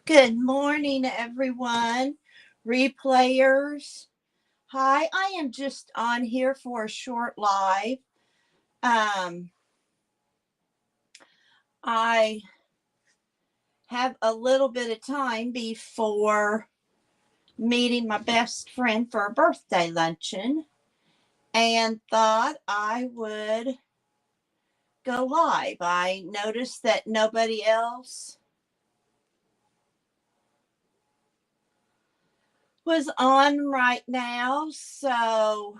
Good morning, everyone. Replayers. Hi, I am just on here for a short live. I have a little bit of time before meeting my best friend for a birthday luncheon and thought I would go live. I noticed that nobody else was on right now, so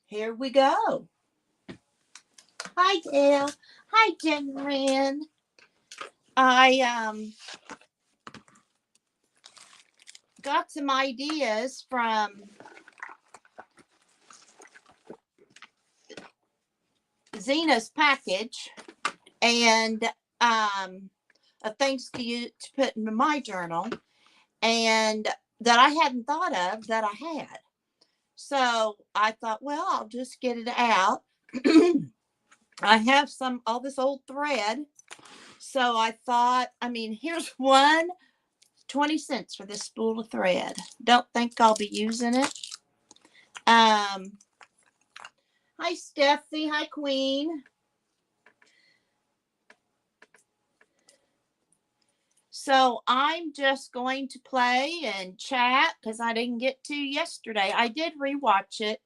here we go. Hi, Dale. Hi, Jen. I got some ideas from Zena's package and of things to put in my journal and that I hadn't thought of that I had. So I thought, well, I'll just get it out. I have all this old thread. So I thought, here's one 20 cents for this spool of thread. Don't think I'll be using it. Hi, Steffi. Hi, Queen. So I'm just going to play and chat because I didn't get to yesterday. I did rewatch it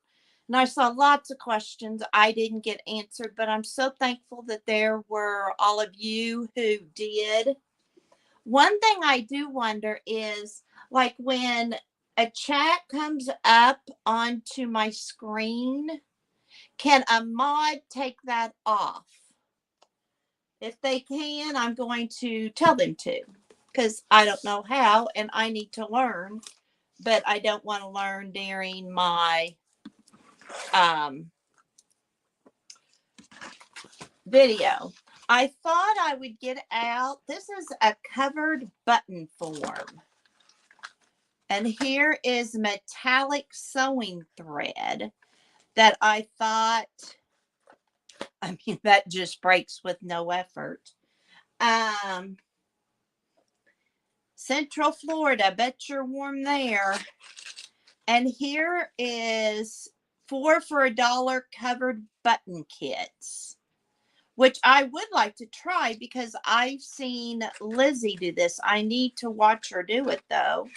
and I saw lots of questions I didn't get answered, but I'm so thankful that there were all of you who did. One thing I do wonder is, like, when a chat comes up onto my screen, can a mod take that off? If they can, I'm going to tell them to, because I don't know how and I need to learn, but I don't want to learn during my video. I thought I would get out. This is a covered button form. And here is metallic sewing thread that I thought, that just breaks with no effort. Central Florida, bet you're warm there. And here is 4 for $1 covered button kits, which I would like to try because I've seen Lizzie do this. I need to watch her do it though.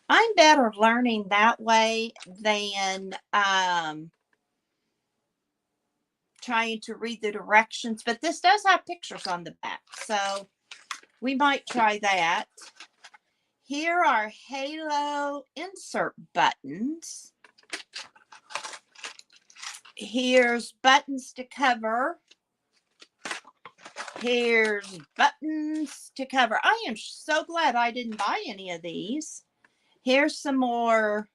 I'm better learning that way than trying to read the directions, but this does have pictures on the back, so we might try that. Here are halo insert buttons. Here's buttons to cover. Here's buttons to cover. I am so glad I didn't buy any of these. Here's some more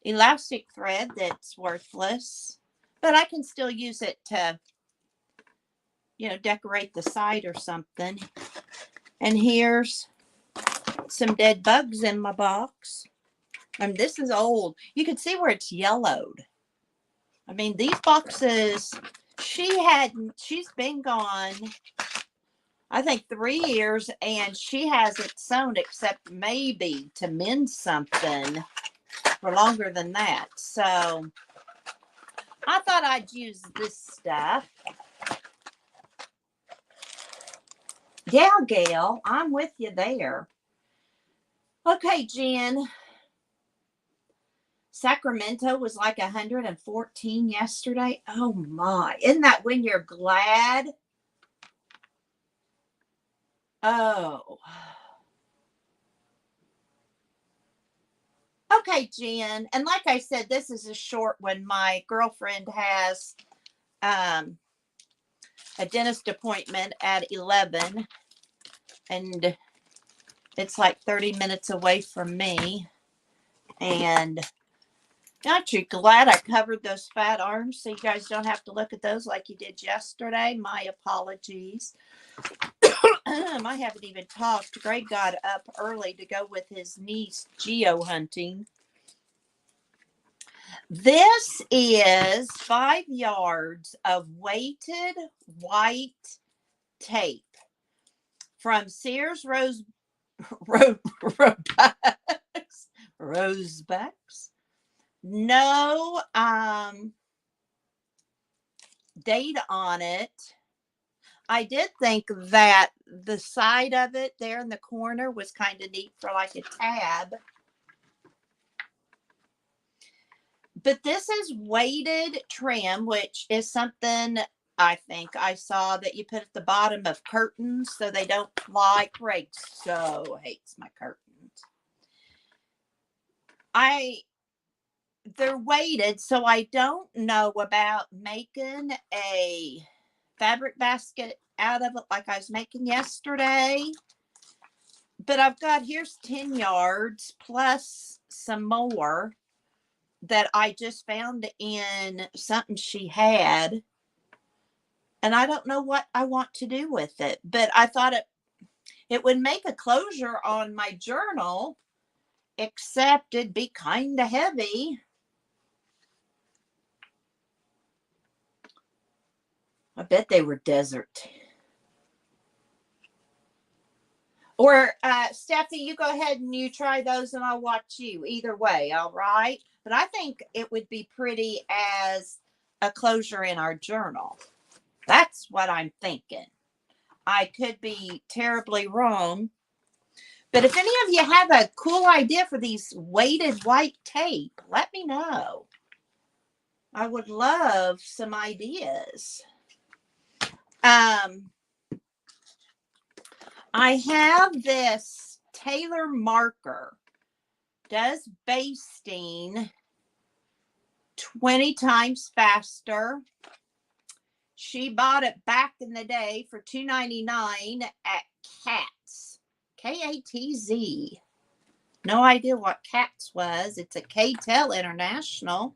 elastic thread that's worthless, but I can still use it to, decorate the side or something. And here's some dead bugs in my box. This is old. You can see where it's yellowed. These boxes, she's been gone, I think 3 years, and she hasn't sewn except maybe to mend something for longer than that. So I thought I'd use this stuff. Yeah, Gail, I'm with you there. Okay, Jen. Sacramento was like 114 yesterday. Oh my. Isn't that when you're glad? Oh. Okay, Jen. And like I said, this is a short one. My girlfriend has a dentist appointment at 11. And it's like 30 minutes away from me. And aren't you glad I covered those fat arms so you guys don't have to look at those like you did yesterday? My apologies. I haven't even talked. Greg got up early to go with his niece geo hunting. This is 5 yards of weighted white tape. from Sears Ro- Roebucks. Rosebucks. No date on it. I did think that the side of it there in the corner was kind of neat for like a tab. But this is weighted trim, which is something I think I saw that you put at the bottom of curtains so they don't fly. Craig so hates my curtains. They're weighted, so I don't know about making a fabric basket out of it like I was making yesterday. But I've got, here's 10 yards plus some more that I just found in something she had. And I don't know what I want to do with it. But I thought it would make a closure on my journal, except it'd be kind of heavy. I bet they were desert. Or, Steffi, you go ahead and you try those and I'll watch you. Either way, all right? But I think it would be pretty as a closure in our journal. That's what I'm thinking. I could be terribly wrong. But if any of you have a cool idea for these weighted white tape, let me know. I would love some ideas. I have this Taylor marker. Does basting 20 times faster. She bought it back in the day for $2.99 at Katz. K-A-T-Z. No idea what Katz was. It's a K-Tel International.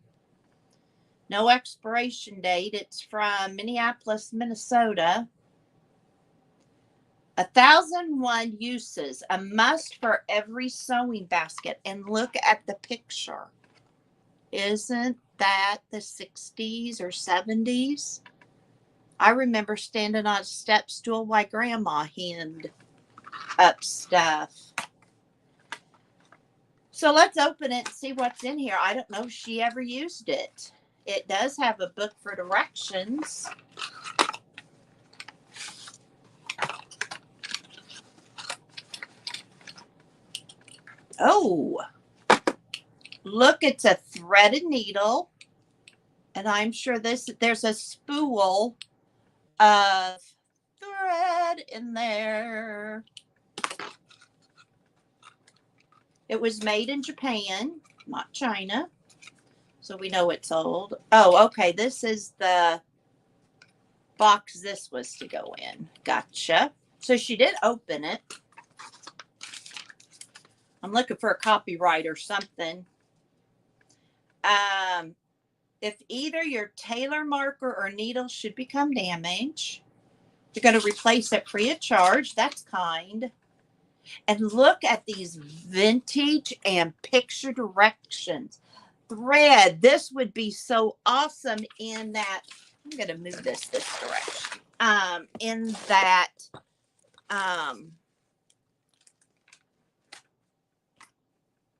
No expiration date. It's from Minneapolis, Minnesota. 1,001 uses. A must for every sewing basket. And look at the picture. Isn't that the 60s or 70s? I remember standing on a step stool while Grandma hemmed up stuff. So let's open it and see what's in here. I don't know if she ever used it. It does have a book for directions. Oh, look, it's a threaded needle. And I'm sure there's a spool of thread in there. It was made in Japan, not China. So we know it's old. Oh, okay. This is the box this was to go in. Gotcha. So she did open it. I'm looking for a copyright or something. If either your Taylor marker or needle should become damaged, you're going to replace it free of charge. That's kind. And look at these vintage and picture directions. Thread. This would be so awesome in that. I'm going to move this direction. In that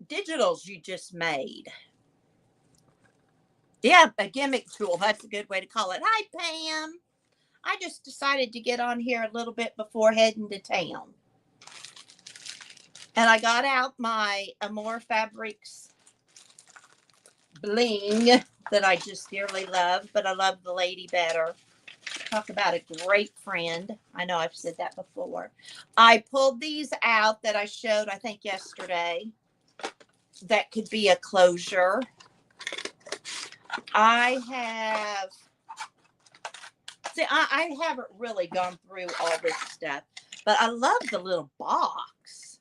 digitals you just made. Yeah, a gimmick tool. That's a good way to call it. Hi, Pam. I just decided to get on here a little bit before heading to town. And I got out my Amore Fabrics bling that I just dearly love, but I love the lady better. Talk about a great friend. I know I've said that before. I pulled these out that I showed, I think, yesterday. That could be a closure. I haven't really gone through all this stuff, but I love the little box.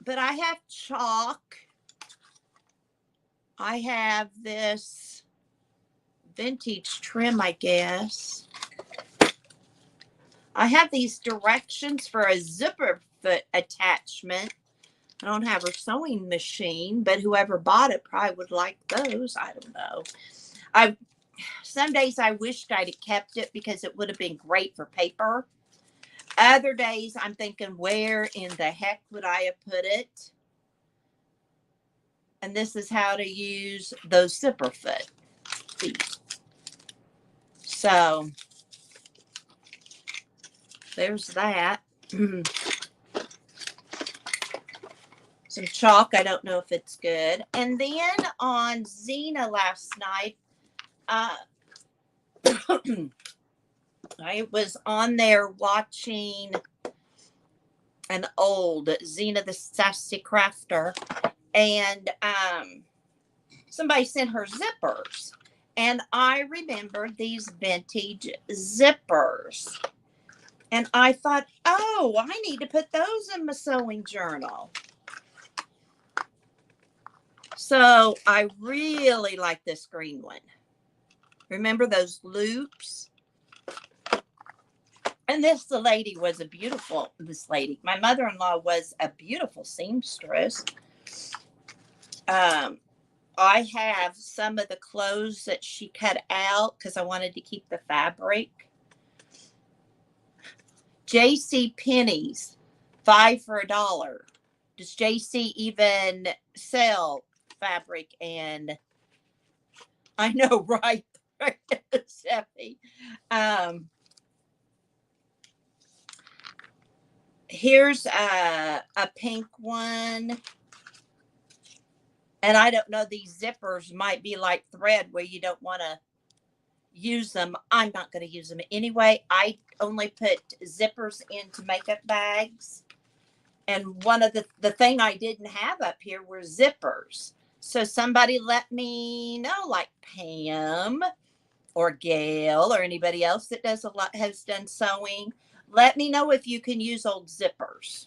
But I have chalk. I have this vintage trim, I guess. I have these directions for a zipper foot attachment. I don't have a sewing machine, but whoever bought it probably would like those. I don't know. Some days I wished I'd have kept it because it would have been great for paper. Other days I'm thinking, where in the heck would I have put it? And this is how to use those zipper foot feet. So there's that. Some chalk. I don't know if it's good. And then on Xena last night, I was on there watching an old Xena the Sassy Crafter, and somebody sent her zippers. And I remembered these vintage zippers. And I thought, oh, I need to put those in my sewing journal. So I really like this green one. Remember those loops? And this lady was a beautiful, my mother-in-law was a beautiful seamstress. I have some of the clothes that she cut out because I wanted to keep the fabric. J.C. Penney's, 5 for $1. Does J.C. even sell fabric? And I know, right? Steffi. Here's a pink one. And I don't know, these zippers might be like thread where you don't want to use them. I'm not going to use them anyway. I only put zippers into makeup bags. And one of the thing I didn't have up here were zippers. So somebody let me know, like Pam or Gail or anybody else that does a lot, has done sewing. Let me know if you can use old zippers.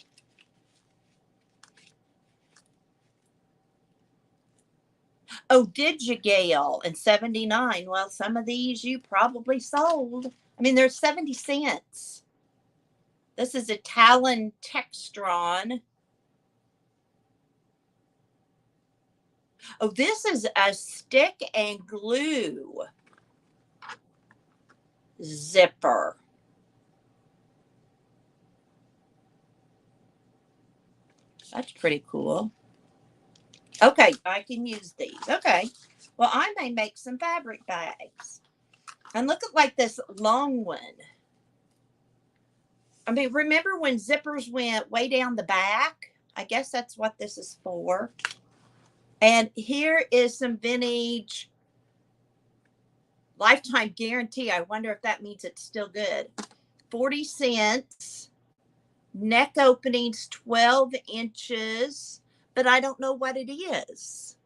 Oh, did you, Gail? In 79. Well, some of these you probably sold. I mean, they're 70 cents. This is a Talon Textron. Oh, this is a stick and glue zipper. That's pretty cool. Okay, I can use these. Okay. Well, I may make some fabric bags. And look at like this long one. I mean, remember when zippers went way down the back? I guess that's what this is for. And here is some vintage lifetime guarantee. I wonder if that means it's still good. 40 cents. Neck openings 12 inches. But I don't know what it is.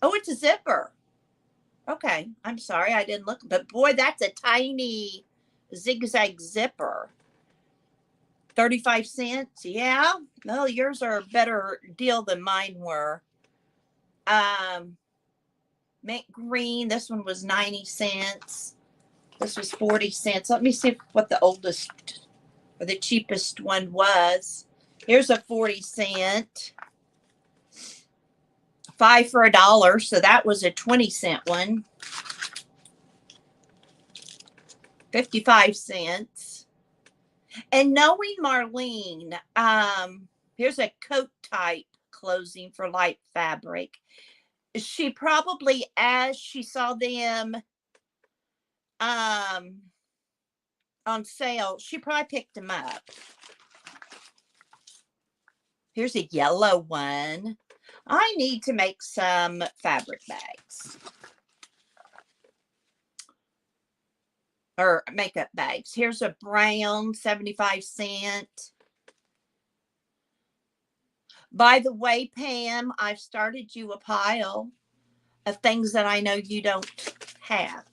Oh, it's a zipper. Okay. I'm sorry. I didn't look. But boy, that's a tiny zigzag zipper. 35 cents. Yeah. No, yours are a better deal than mine were. Mint green. This one was 90 cents. This was 40 cents. Let me see what the oldest or the cheapest one was. Here's a 40 cent. 5 for $1. So that was a 20-cent one. 55 cents. And knowing Marlene, here's a coat type closing for light fabric. She probably, as she saw them on sale, she probably picked them up. Here's a yellow one. I need to make some fabric bags. Or makeup bags. Here's a brown, 75 cent. By the way, Pam, I've started you a pile of things that I know you don't have.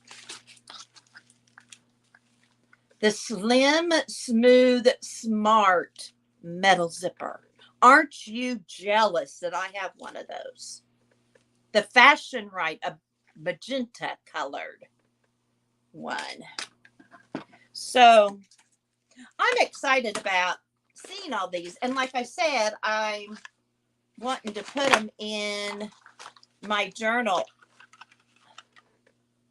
The Slim, Smooth, Smart metal zipper. Aren't you jealous that I have one of those? The Fashion Right, a magenta colored one. So I'm excited about seeing all these. And like I said, I'm wanting to put them in my journal.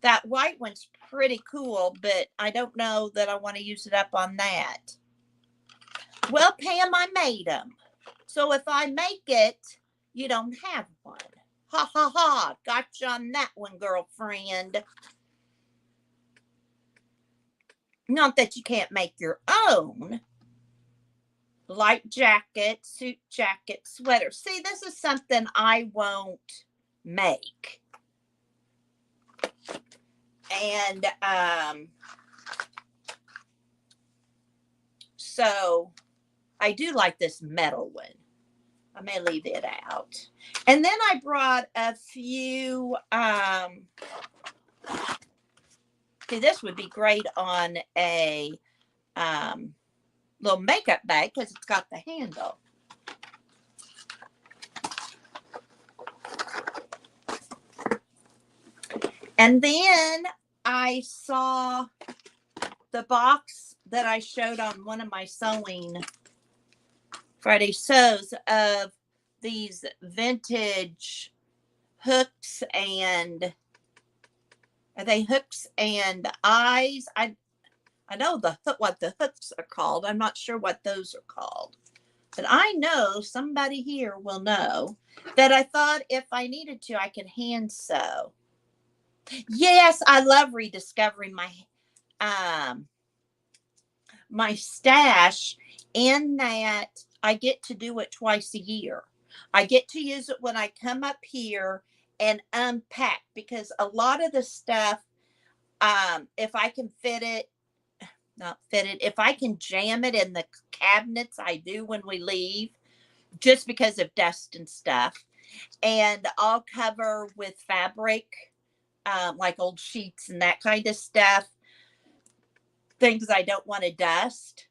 That white one's pretty cool, but I don't know that I want to use it up on that. Well, Pam, I made them. So if I make it, you don't have one. Ha ha ha. Got you on that one, girlfriend. Not that you can't make your own. Light jacket, suit jacket, sweater. See, this is something I won't make. And so I do like this metal one. I may leave it out. And then I brought a few, see, this would be great on a little makeup bag because it's got the handle. And then I saw the box that I showed on one of my sewing Friday sews of these vintage hooks, and are they hooks and eyes? I know what the hooks are called. I'm not sure what those are called. But I know somebody here will know that I thought if I needed to, I could hand sew. Yes, I love rediscovering my stash, in that I get to do it twice a year. I get to use it when I come up here and unpack, because a lot of the stuff, if I can if I can jam it in the cabinets, I do when we leave, just because of dust and stuff. And I'll cover with fabric, like old sheets and that kind of stuff, things I don't want to dust.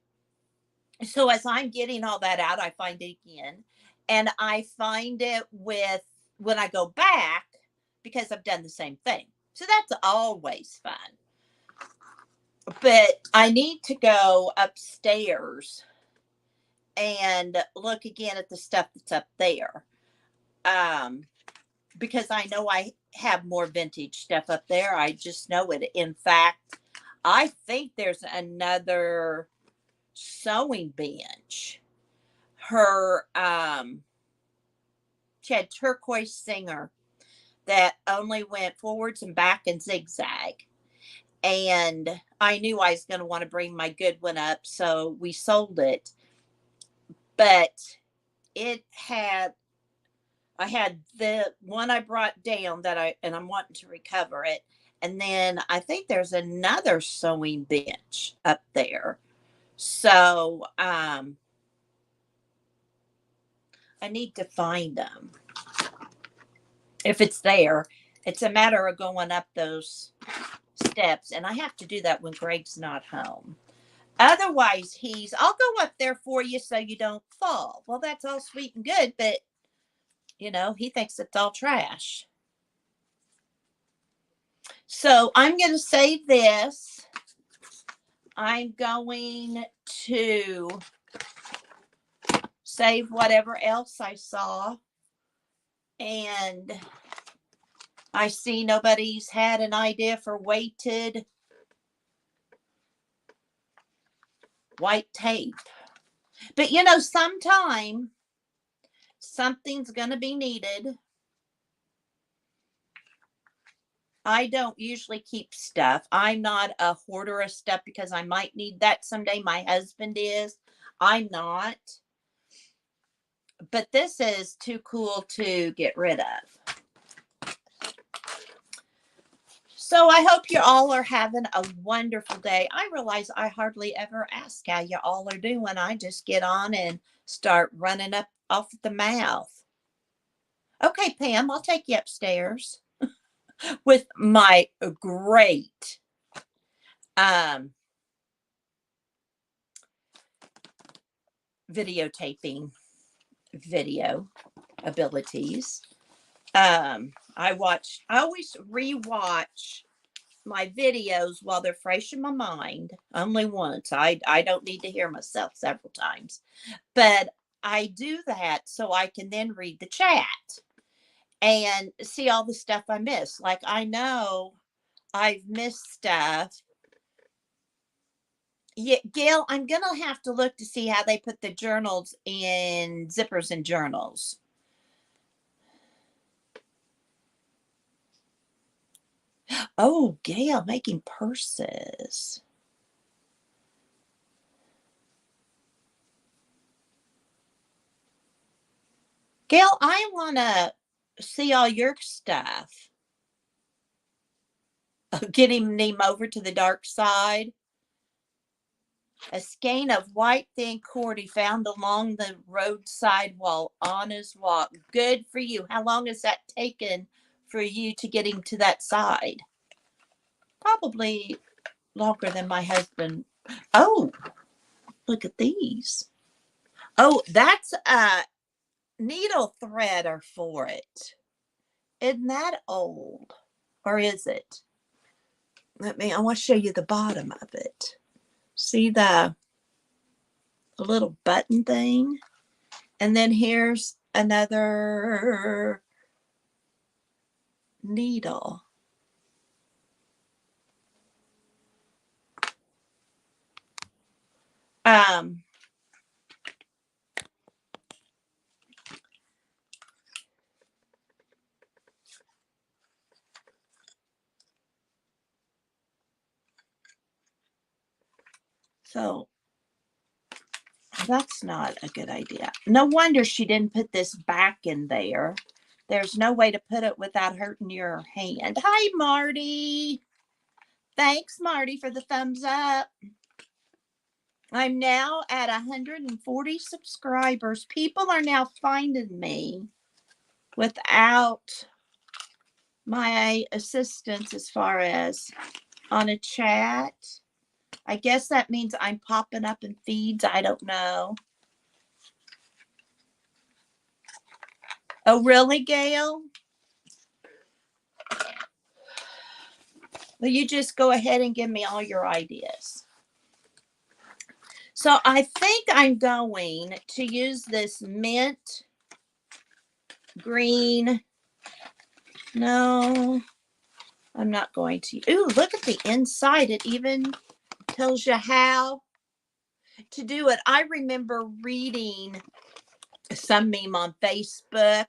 So as I'm getting all that out, I find it again. And I find it with when I go back, because I've done the same thing. So that's always fun. But I need to go upstairs and look again at the stuff that's up there. Because I know I have more vintage stuff up there. I just know it. In fact, I think there's another sewing bench. She had turquoise Singer that only went forwards and back and zigzag. And I knew I was going to want to bring my good one up, so we sold it. But I had the one I brought down and I'm wanting to recover it. And then I think there's another sewing bench up there. So I need to find them. If it's there, it's a matter of going up those steps. And I have to do that when Greg's not home. Otherwise, I'll go up there for you so you don't fall. Well, that's all sweet and good, but he thinks it's all trash. So I'm going to save this. I'm going to save whatever else I saw. And I see nobody's had an idea for weighted white tape. But sometime something's going to be needed. I don't usually keep stuff. I'm not a hoarder of stuff because I might need that someday. My husband is. I'm not. But this is too cool to get rid of. So I hope you all are having a wonderful day. I realize I hardly ever ask how you all are doing. I just get on and start running up off the mouth. Okay, Pam, I'll take you upstairs with my great videotaping video abilities. I always rewatch my videos while they're fresh in my mind. Only once. I don't need to hear myself several times. But I do that so I can then read the chat and see all the stuff I miss. Like, I know I've missed stuff. Yeah, Gail, I'm gonna have to look to see how they put the journals in zippers and journals. Oh, Gail, making purses. Gail, I want to see all your stuff. Getting him over to the dark side. A skein of white thin cord he found along the roadside while on his walk. Good for you. How long has that taken for you to get him to that side? Probably longer than my husband. Oh, look at these. Oh, that's a needle threader for it. Isn't that old? Or is it? I want to show you the bottom of it. See the little button thing? And then here's another needle. Um, so that's not a good idea. No wonder she didn't put this back in there. There's no way to put it without hurting your hand. Hi, Marty. Thanks, Marty, for the thumbs up. I'm now at 140 subscribers. People are now finding me without my assistance as far as on a chat. I guess that means I'm popping up in feeds. I don't know. Oh, really, Gail? Well, you just go ahead and give me all your ideas. So I think I'm going to use this mint green. No, I'm not going to. Ooh, look at the inside. It even tells you how to do it. I remember reading some meme on Facebook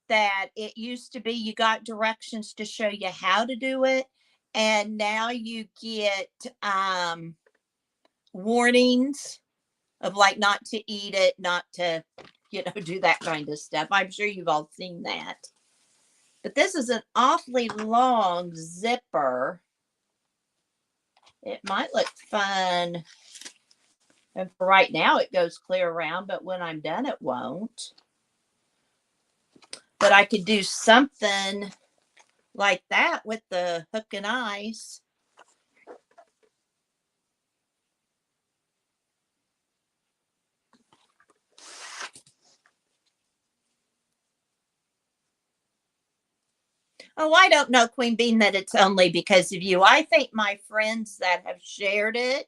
that it used to be you got directions to show you how to do it, and now you get warnings of like not to eat it, not to do that kind of stuff. I'm sure you've all seen that. But this is an awfully long zipper. It might look fun, and for right now it goes clear around, but when I'm done it won't. But I could do something like that with the hook and eyes. Oh, I don't know, Queen Bean, that it's only because of you. I think my friends that have shared it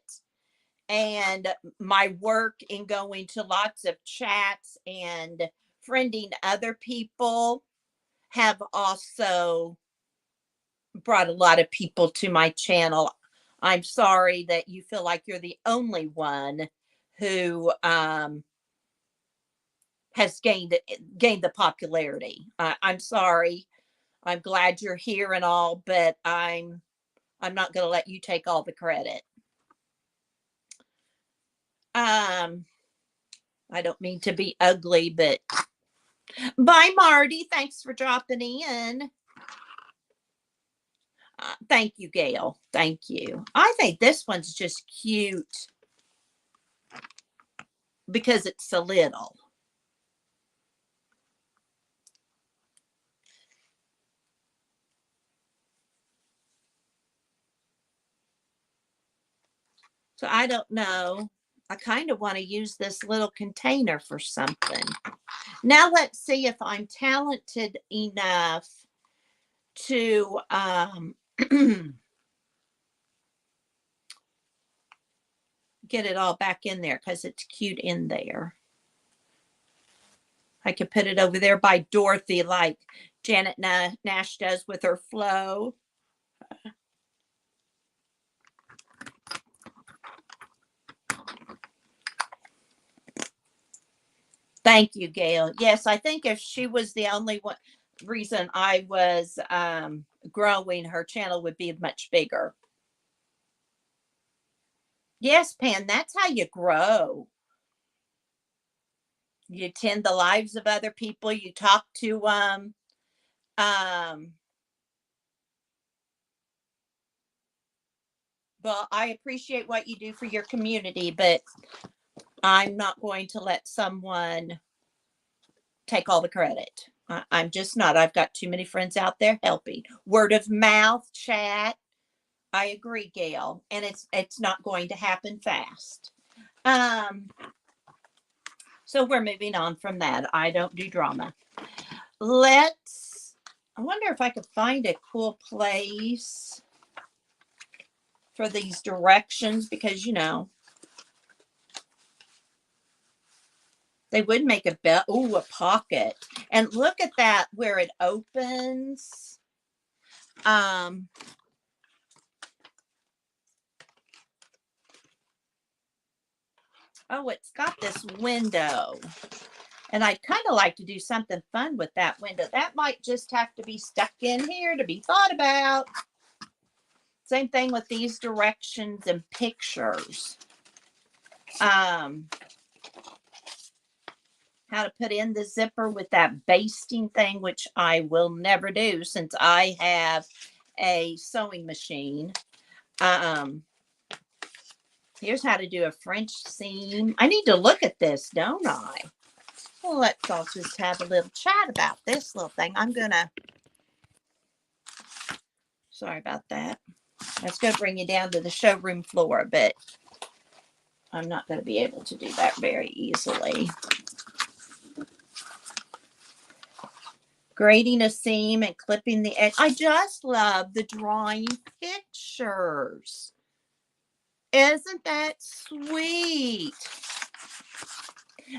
and my work in going to lots of chats and friending other people have also brought a lot of people to my channel. I'm sorry that you feel like you're the only one who has gained the popularity. I'm sorry. I'm glad you're here and all, but I'm not going to let you take all the credit. I don't mean to be ugly, but bye, Marty. Thanks for dropping in. Thank you, Gail. Thank you. I think this one's just cute because it's so little. So I don't know. I kind of want to use this little container for something. Now let's see if I'm talented enough to get it all back in there because it's cute in there. I could put it over there by Dorothy like Janet Nash does with her flow. Thank you, Gail. Yes, I think if she was the only one reason I was growing, her channel would be much bigger. Yes, Pan, that's how you grow. You attend the lives of other people, you talk to um well, I appreciate what you do for your community, but I'm not going to let someone take all the credit. I'm just not. I've got too many friends out there helping. Word of mouth, chat. I agree, Gail, and it's not going to happen fast. Um, so we're moving on from that. I don't do drama. I wonder if I could find a cool place for these directions because, they would make a bell. Ooh, a pocket. And look at that where it opens. Oh, it's got this window. And I'd kind of like to do something fun with that window. That might just have to be stuck in here to be thought about. Same thing with these directions and pictures. How to put in the zipper with that basting thing, which I will never do since I have a sewing machine. Here's how to do a French seam. I need to look at this, don't I? Well, let's all just have a little chat about this little thing. Sorry about that. Let's go bring you down to the showroom floor, but I'm not going to be able to do that very easily. Grading a seam and clipping the edge. I just love the drawing pictures. Isn't that sweet?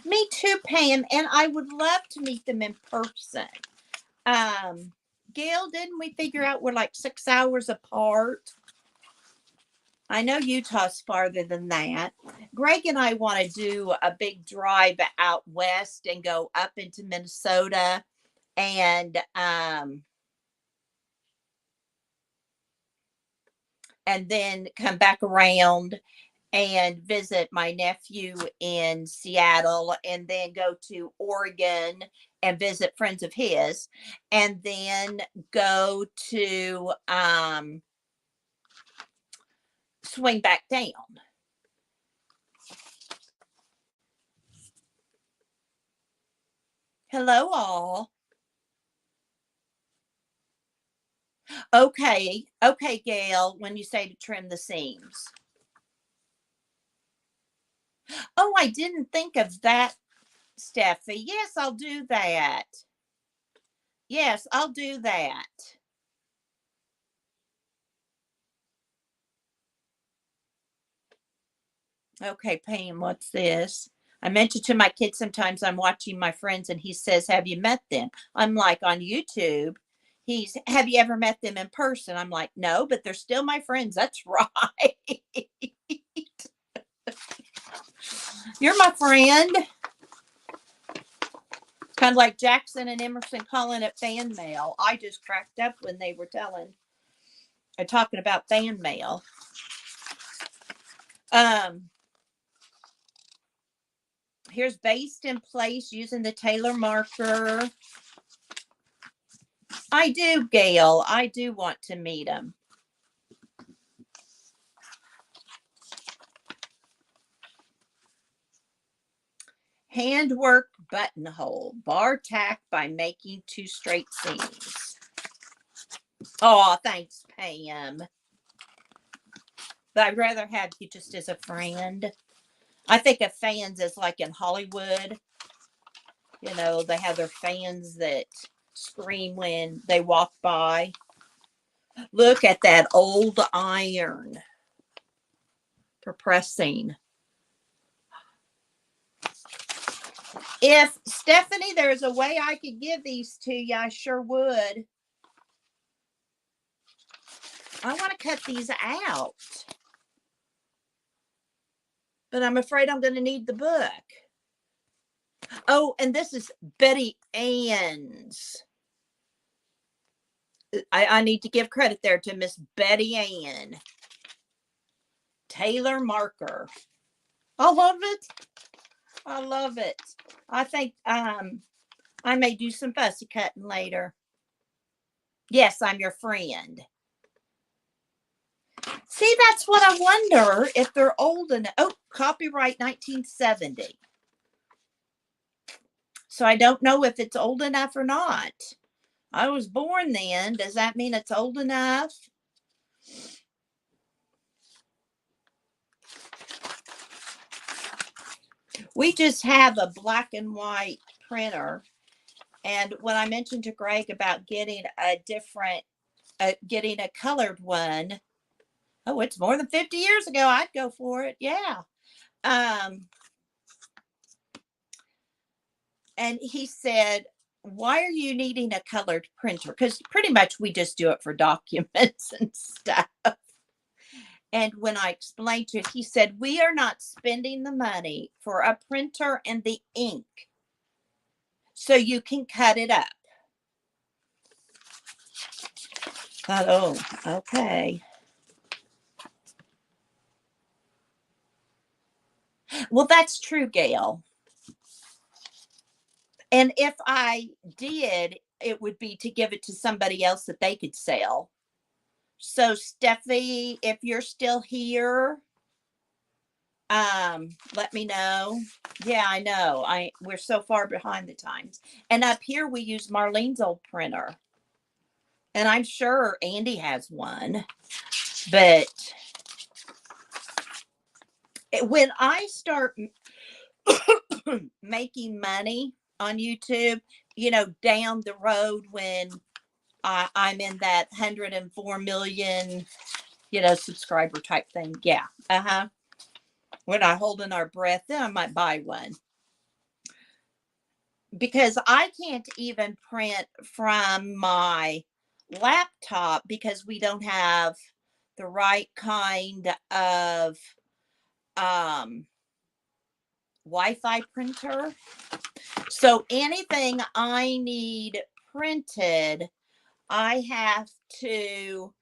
Me too, Pam. And I would love to meet them in person. Gail, didn't we figure out we're like 6 hours apart? I know Utah's farther than that. Greg and I want to do a big drive out west and go up into Minnesota and then come back around and visit my nephew in Seattle and then go to Oregon and visit friends of his and then go to swing back down. Hello all. Okay, Gail, when you say to trim the seams. Oh, I didn't think of that, Steffi. Yes, I'll do that. Yes, I'll do that. Okay, Pam, what's this? I mentioned to my kid sometimes I'm watching my friends and he says, have you met them? I'm like, on YouTube. Have you ever met them in person? I'm like, no, but they're still my friends. That's right. You're my friend. Kind of like Jackson and Emerson calling it fan mail. I just cracked up when they were talking about fan mail. Here's based in place using the Taylor marker. I do, Gail. I do want to meet him. Handwork buttonhole. Bar tack by making 2 straight seams. Oh, thanks, Pam. But I'd rather have you just as a friend. I think of fans as like in Hollywood. They have their fans that scream when they walk by. Look at that old iron for pressing. If Stephanie, there's a way I could give these to you, I sure would. I want to cut these out. But I'm afraid I'm going to need the book. Oh, and this is Betty Ann's. I need to give credit there to Miss Betty Ann. Taylor marker. I love it. I love it. I think I may do some fussy cutting later. Yes, I'm your friend. See, that's what I wonder if they're old enough. Oh, copyright 1970. So I don't know if it's old enough or not. I was born then. Does that mean it's old enough? We just have a black and white printer. And when I mentioned to Greg about getting a different, getting a colored one, oh, it's more than 50 years ago. I'd go for it. Yeah. And he said, why are you needing a colored printer? Because pretty much we just do it for documents and stuff. And when I explained to it, he said, we are not spending the money for a printer and the ink so you can cut it up. Oh, okay. Well, that's true, Gail. And if I did, it would be to give it to somebody else that they could sell. So, Steffi, if you're still here, let me know. Yeah, I know. We're so far behind the times. And up here we use Marlene's old printer. And I'm sure Andy has one. But when I start making money on YouTube, down the road when I'm in that 104 million, subscriber type thing. Yeah. Uh-huh. We're not holding our breath, then I might buy one. Because I can't even print from my laptop because we don't have the right kind of Wi-Fi printer. So anything I need printed, I have to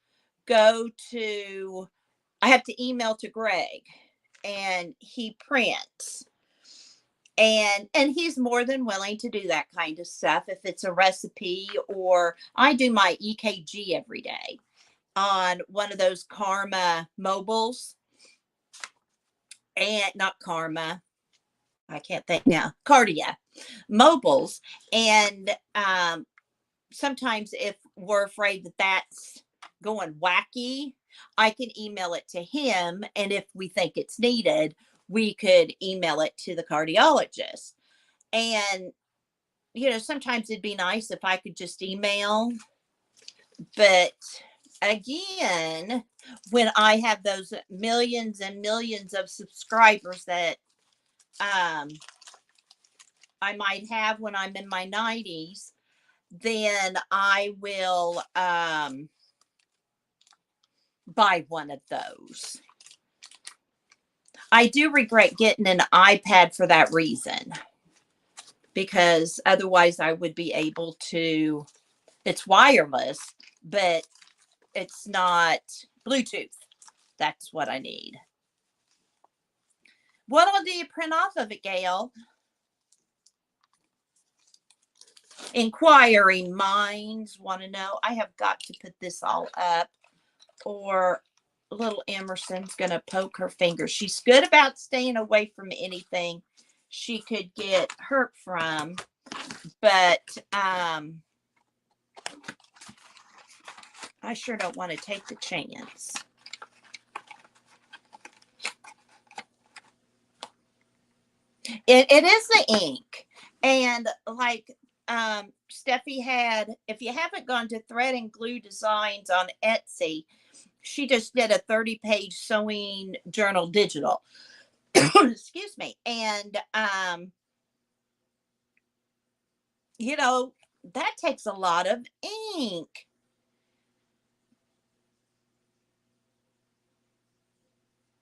I have to email to Greg and he prints. And he's more than willing to do that kind of stuff if it's a recipe, or I do my EKG every day on one of those Karma mobiles. And not Karma, I can't think now, Cardia mobiles. And sometimes if we're afraid that that's going wacky, I can email it to him. And if we think it's needed, we could email it to the cardiologist. And, sometimes it'd be nice if I could just email. But again, when I have those millions and millions of subscribers that I might have when I'm in my 90s, then I will buy one of those. I do regret getting an iPad for that reason, because otherwise I would be able to, it's wireless, but it's not Bluetooth. That's what I need. What all do you print off of it, Gail? Inquiring minds want to know. I have got to put this all up, or little Emerson's going to poke her finger. She's good about staying away from anything she could get hurt from, but I sure don't want to take the chance. It is the ink. And like Steffi had, if you haven't gone to Thread and Glue Designs on Etsy, she just did a 30-page sewing journal digital. Excuse me. And that takes a lot of ink.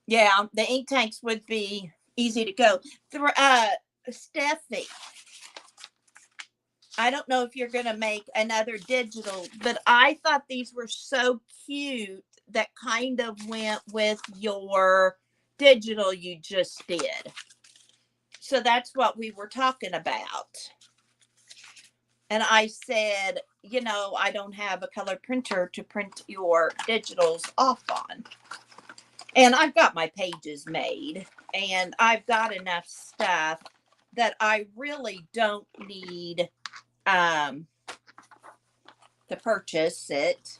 Yeah, the ink tanks would be easy to go through. Steffi, I don't know if you're going to make another digital, but I thought these were so cute that kind of went with your digital you just did. So that's what we were talking about. And I said, you know, I don't have a color printer to print your digitals off on. And I've got my pages made, and I've got enough stuff that I really don't need to purchase it.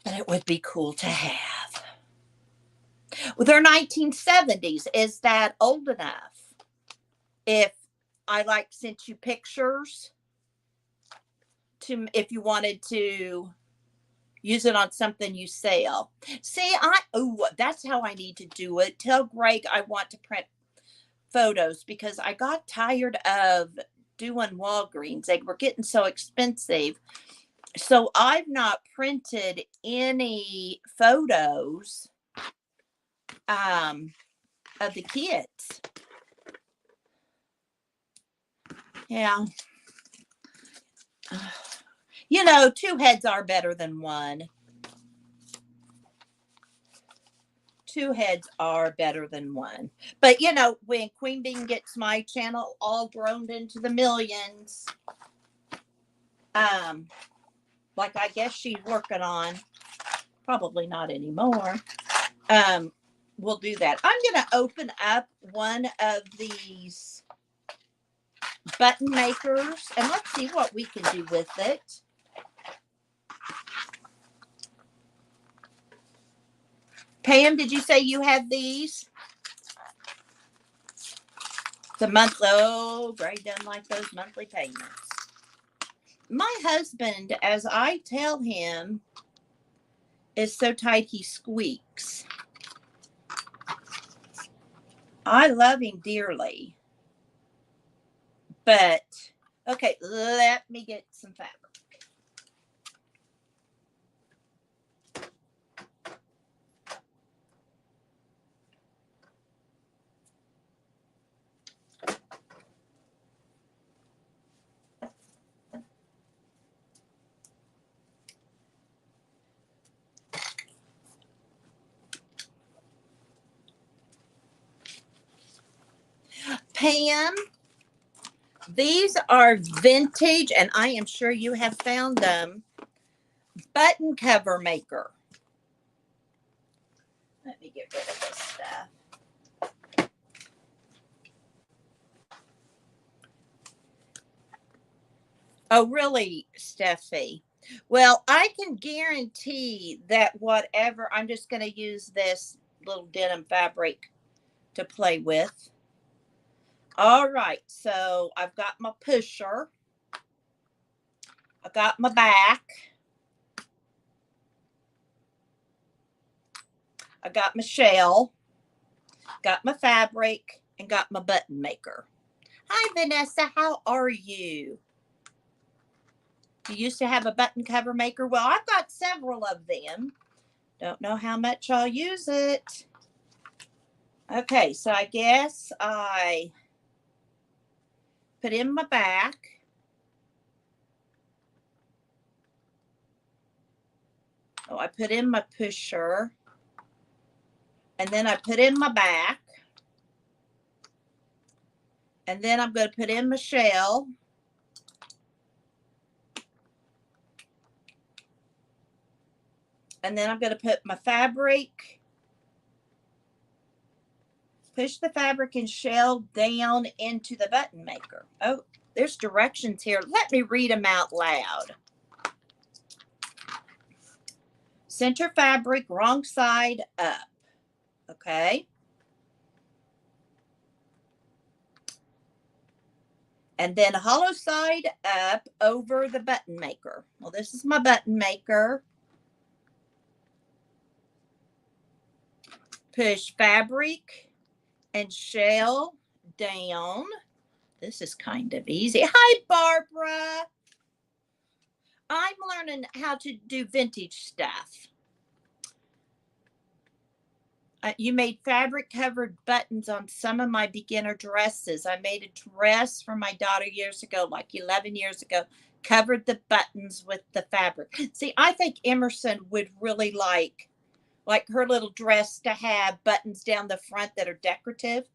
But it would be cool to have. Well, they're 1970s. Is that old enough? If I sent you pictures to, if you wanted to use it on something you sell. See, that's how I need to do it. Tell Greg I want to print photos because I got tired of doing Walgreens. They were getting so expensive. So I've not printed any photos of the kids. Yeah. You know, two heads are better than one. Two heads are better than one. But, you know, when Queen Bean gets my channel all grown into the millions, like I guess she's working on, probably not anymore, we'll do that. I'm going to open up one of these button makers and let's see what we can do with it. Pam, did you say you had these? The monthly, oh, Greg doesn't like those monthly payments. My husband, as I tell him, is so tight he squeaks. I love him dearly. But, okay, let me get some fabric. Pam, these are vintage, and I am sure you have found them, button cover maker. Let me get rid of this stuff. Oh, really, Steffi? Well, I can guarantee that whatever, I'm just going to use this little denim fabric to play with. All right, so I've got my pusher. I got my back. I got my shell. Got my fabric and got my button maker. Hi, Vanessa. How are you? You used to have a button cover maker? Well, I've got several of them. Don't know how much I'll use it. Okay, so I guess I put in my back. Oh, I put in my pusher. And then I put in my back. And then I'm going to put in my shell. And then I'm going to put my fabric, push the fabric and shell down into the button maker. Oh, there's directions here. Let me read them out loud. Center fabric, wrong side up. Okay. And then hollow side up over the button maker. Well, this is my button maker. Push fabric and shell down. This is kind of easy. Hi, Barbara. I'm learning how to do vintage stuff. You made fabric covered buttons on some of my beginner dresses. I made a dress for my daughter years ago, like 11 years ago, covered the buttons with the fabric. See, I think Emerson would really like her little dress to have buttons down the front that are decorative.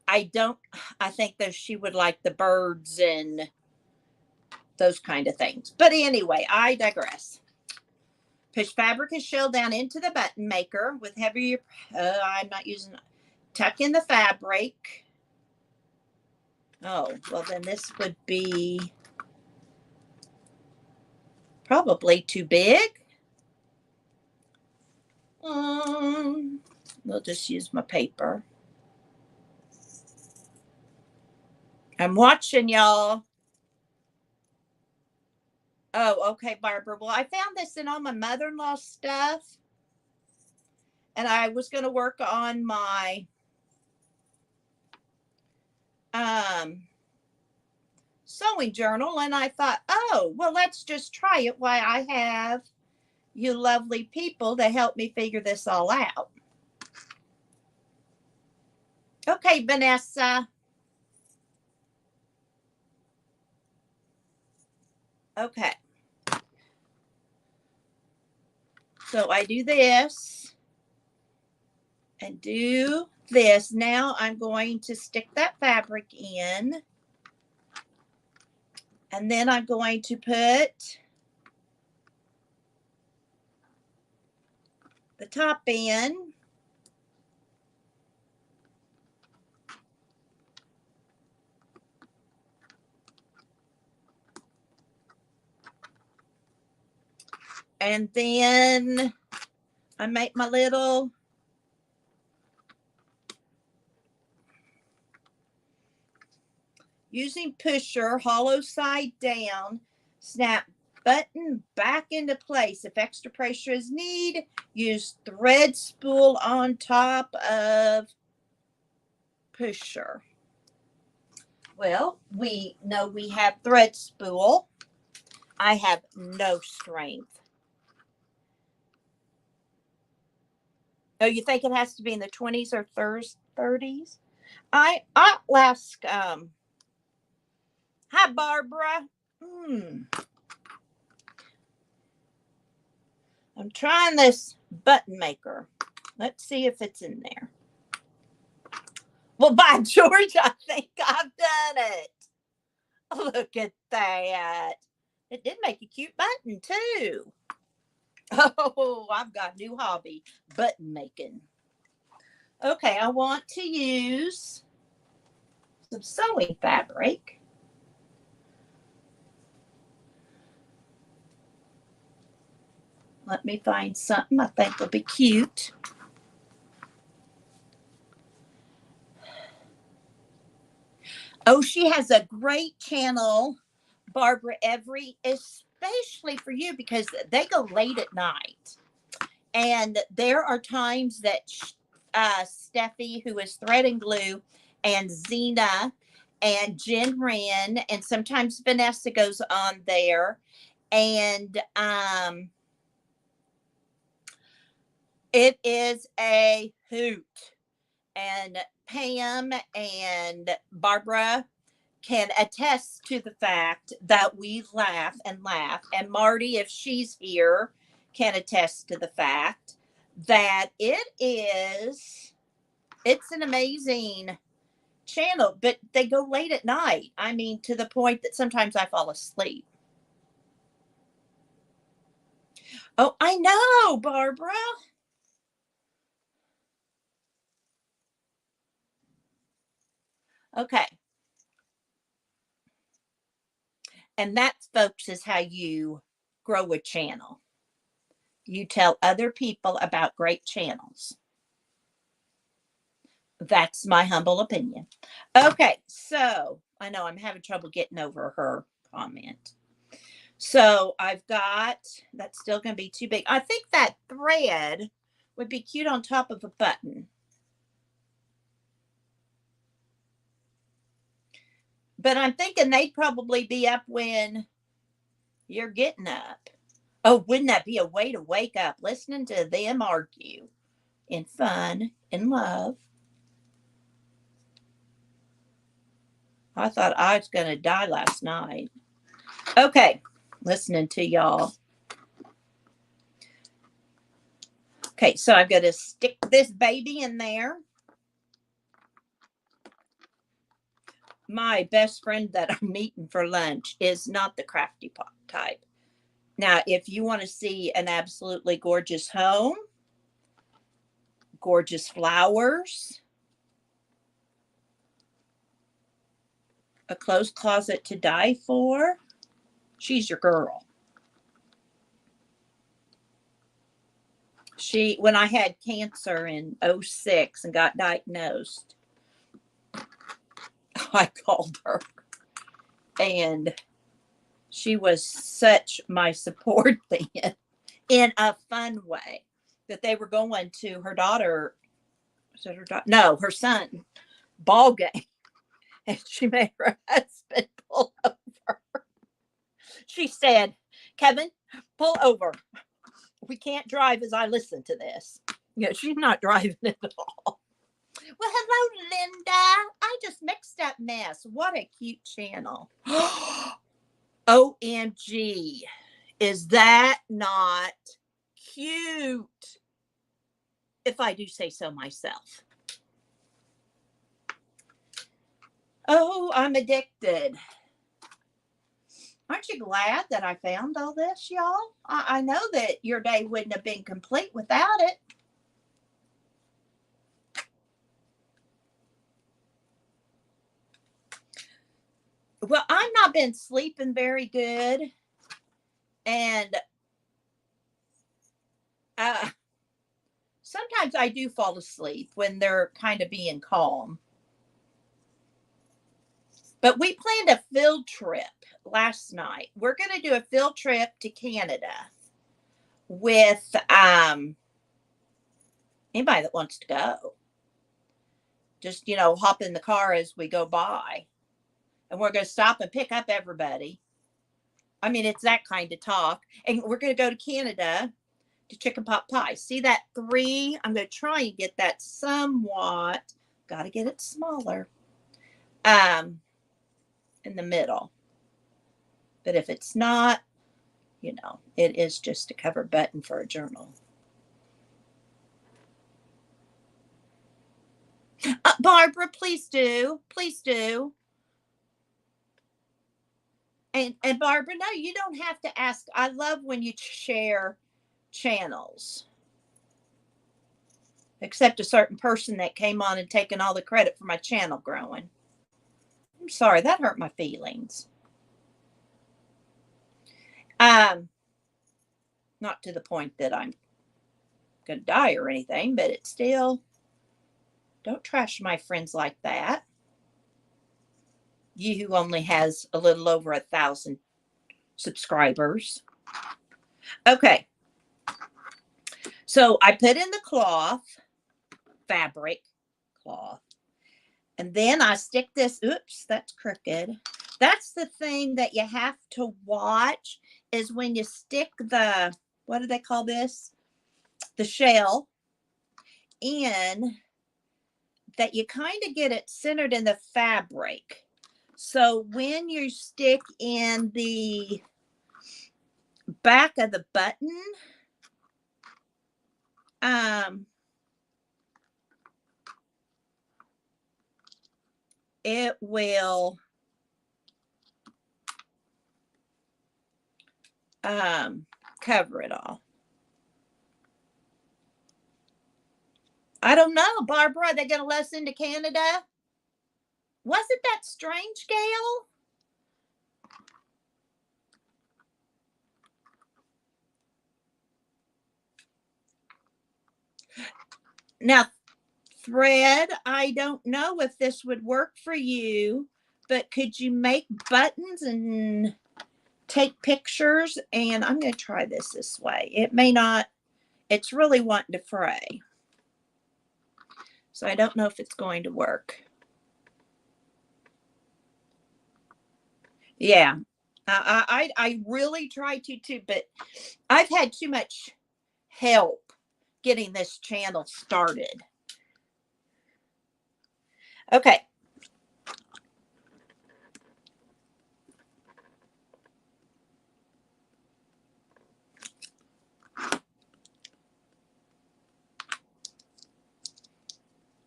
I don't, I think that she would like the birds and those kind of things. But anyway, I digress. Push fabric and shell down into the button maker with heavier, I'm not using, tuck in the fabric. Oh, well then this would be probably too big. We'll just use my paper. I'm watching y'all. Oh, okay, Barbara. Well, I found this in all my mother-in-law's stuff. And I was going to work on my sewing journal. And I thought, oh, well, let's just try it while I have you lovely people to help me figure this all out. Okay, Vanessa. Okay. So I do this and do this. Now I'm going to stick that fabric in. And then I'm going to put the top in. And then I make my little using pusher, hollow side down, snap button back into place. If extra pressure is needed, use thread spool on top of pusher. Well, we know we have thread spool. I have no strength. Oh, you think it has to be in the 20s or 30s? I'll ask, hi, Barbara. I'm trying this button maker. Let's see if it's in there. Well, by George, I think I've done it. Look at that. It did make a cute button, too. Oh, I've got a new hobby, button making. Okay, I want to use some sewing fabric. Let me find something I think will be cute. Oh, she has a great channel, Barbara, especially for you because they go late at night. And there are times that Steffi, who is Thread and Glue, and Zena and Jen Wren, and sometimes Vanessa goes on there. And it is a hoot. And Pam and Barbara can attest to the fact that we laugh and laugh. And Marty, if she's here, can attest to the fact that it's an amazing channel, but they go late at night. I mean, to the point that sometimes I fall asleep. Oh, I know, Barbara. Okay. And that, folks, is how you grow a channel. You tell other people about great channels. That's my humble opinion. Okay, so I know I'm having trouble getting over her comment. So I've got, that's still going to be too big. I think that thread would be cute on top of a button. But I'm thinking they'd probably be up when you're getting up. Oh, wouldn't that be a way to wake up, listening to them argue? and fun and love. I thought I was going to die last night. Okay, listening to y'all. Okay, so I'm going to stick this baby in there. My best friend that I'm meeting for lunch is not the crafty pot type. Now, if you want to see an absolutely gorgeous home, gorgeous flowers, a clothes closet to die for, she's your girl. When I had cancer in 2006 and got diagnosed, I called her, and she was such my support then, in a fun way, that they were going to her daughter, her son, ball game, and she made her husband pull over. She said, Kevin, pull over. We can't drive as I listen to this. Yeah, she's not driving at all. Well, hello, Linda. I just mixed up mess. What a cute channel. OMG. Is that not cute? If I do say so myself. Oh, I'm addicted. Aren't you glad that I found all this, y'all? I know that your day wouldn't have been complete without it. Well, I've not been sleeping very good. And sometimes I do fall asleep when they're kind of being calm. But we planned a field trip last night. We're going to do a field trip to Canada with anybody that wants to go. Just, hop in the car as we go by. And we're going to stop and pick up everybody. I mean, it's that kind of talk. And we're going to go to Canada to chicken pot pie. See that 3? I'm going to try and get that somewhat. Got to get it smaller. In the middle. But if it's not, it is just a cover button for a journal. Barbara, please do. Please do. And Barbara, no, you don't have to ask. I love when you share channels. Except a certain person that came on and taken all the credit for my channel growing. I'm sorry, that hurt my feelings. Not to the point that I'm going to die or anything, but it's still, don't trash my friends like that. You who only has a little over 1,000 subscribers. Okay. So I put in the fabric cloth, and then I stick this, oops, that's crooked. That's the thing that you have to watch is when you stick the, what do they call this? The shell in, that you kind of get it centered in the fabric. So when you stick in the back of the button, it will cover it all. I don't know, Barbara, are they going to let us into Canada? Wasn't that strange, Gail? Now, thread, I don't know if this would work for you, but could you make buttons and take pictures? And I'm going to try this way. It may not, it's really wanting to fray. So I don't know if it's going to work. Yeah, I really try to, but I've had too much help getting this channel started. Okay.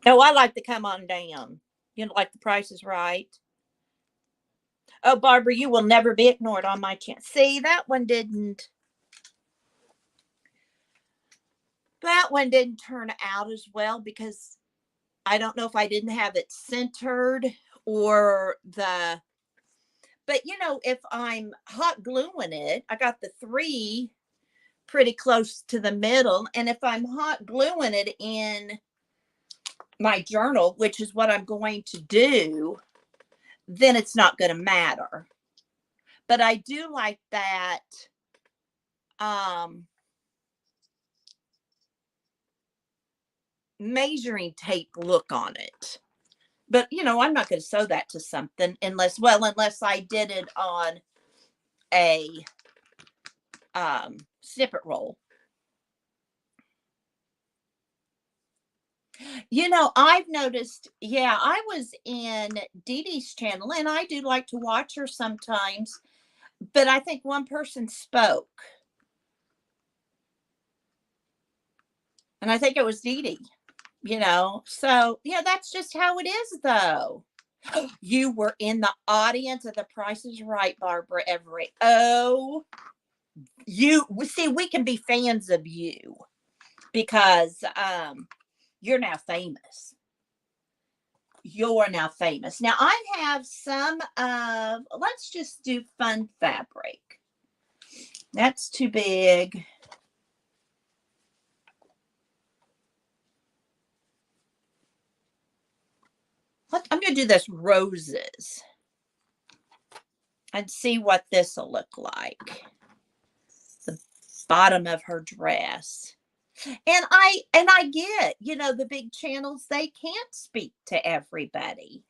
Oh, I like to come on down. You know, like The Price is Right. Oh, Barbara, you will never be ignored on my channel. See, that one didn't turn out as well because I don't know if I didn't have it centered or but you know, if I'm hot gluing it, I got the 3 pretty close to the middle. And if I'm hot gluing it in my journal, which is what I'm going to do, then it's not going to matter. But I do like that measuring tape look on it. But you know, I'm not going to sew that to something unless I did it on a snippet roll. You know, I've noticed, yeah, I was in Dee Dee's channel and I do like to watch her sometimes, but I think one person spoke. And I think it was Dee Dee, you know. So, yeah, that's just how it is, though. You were in the audience of The Price is Right, Barbara Everett. Oh, see, we can be fans of you because you're now famous. You're now famous. Now, I have some of, let's just do fun fabric. That's too big. I'm going to do this roses and see what this will look like. The bottom of her dress. And I get, you know, the big channels, they can't speak to everybody,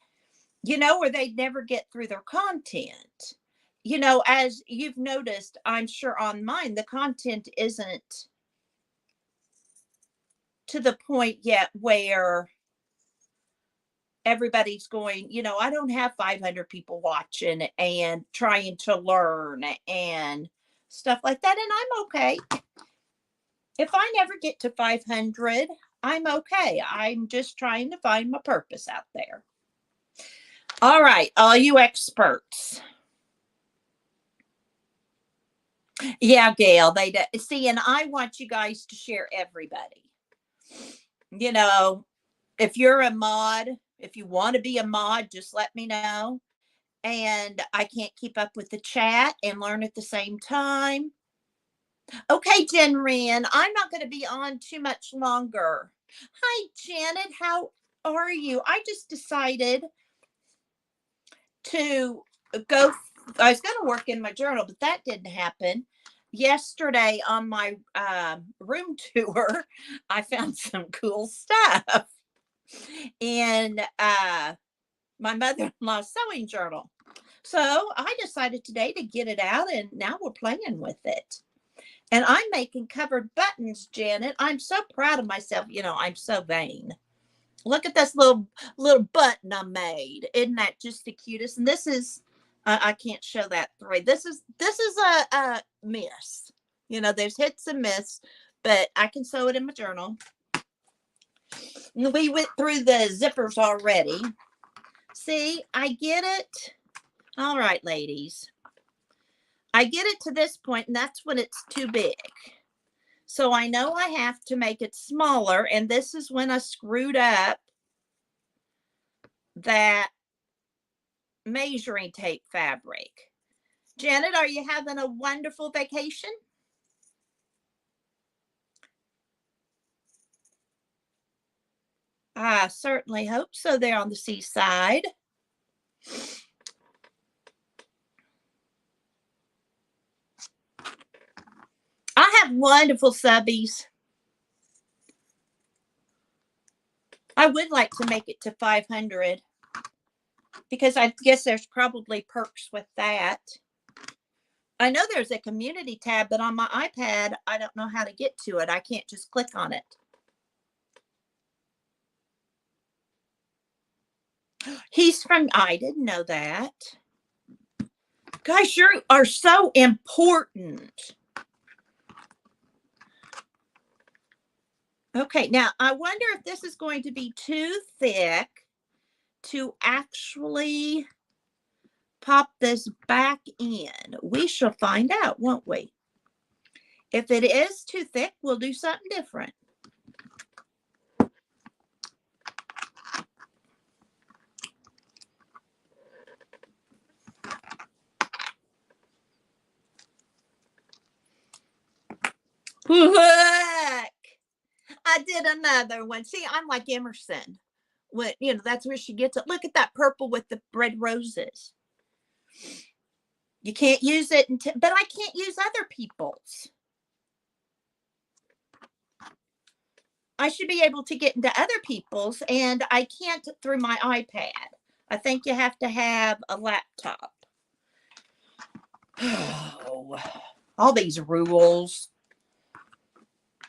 you know, or they'd never get through their content. You know, as you've noticed, I'm sure on mine, the content isn't to the point yet where everybody's going, you know, I don't have 500 people watching and trying to learn and stuff like that. And I'm okay. If I never get to 500, I'm okay. I'm just trying to find my purpose out there. All right, all you experts. Yeah, Gail, they see, and I want you guys to share everybody. You know, if you're a mod, if you want to be a mod, just let me know. And I can't keep up with the chat and learn at the same time. Okay, Jen Wren, I'm not going to be on too much longer. Hi, Janet. How are you? I just decided to go. I was going to work in my journal, but that didn't happen. Yesterday on my room tour, I found some cool stuff in my mother-in-law's sewing journal. So I decided today to get it out, and now we're playing with it. And I'm making covered buttons, Janet. I'm so proud of myself. You know, I'm so vain. Look at this little button I made. Isn't that just the cutest? And this is, I can't show that thread. This is a miss. You know, there's hits and miss, but I can sew it in my journal. We went through the zippers already. See, I get it. All right, ladies. I get it to this point, and that's when it's too big. So I know I have to make it smaller, and this is when I screwed up that measuring tape fabric. Janet, are you having a wonderful vacation? I certainly hope so there on the seaside. I have wonderful subbies. I would like to make it to 500 because I guess there's probably perks with that. I know there's a community tab, but on my iPad, I don't know how to get to it. I can't just click on it. I didn't know that. Guys, you are so important. Okay, now I wonder if this is going to be too thick to actually pop this back in. We shall find out, won't we? If it is too thick, we'll do something different. Look, I did another one. See, I'm like Emerson. When, that's where she gets it. Look at that purple with the red roses. You can't use it but I can't use other people's. I should be able to get into other people's, and I can't through my iPad. I think you have to have a laptop. Oh, all these rules.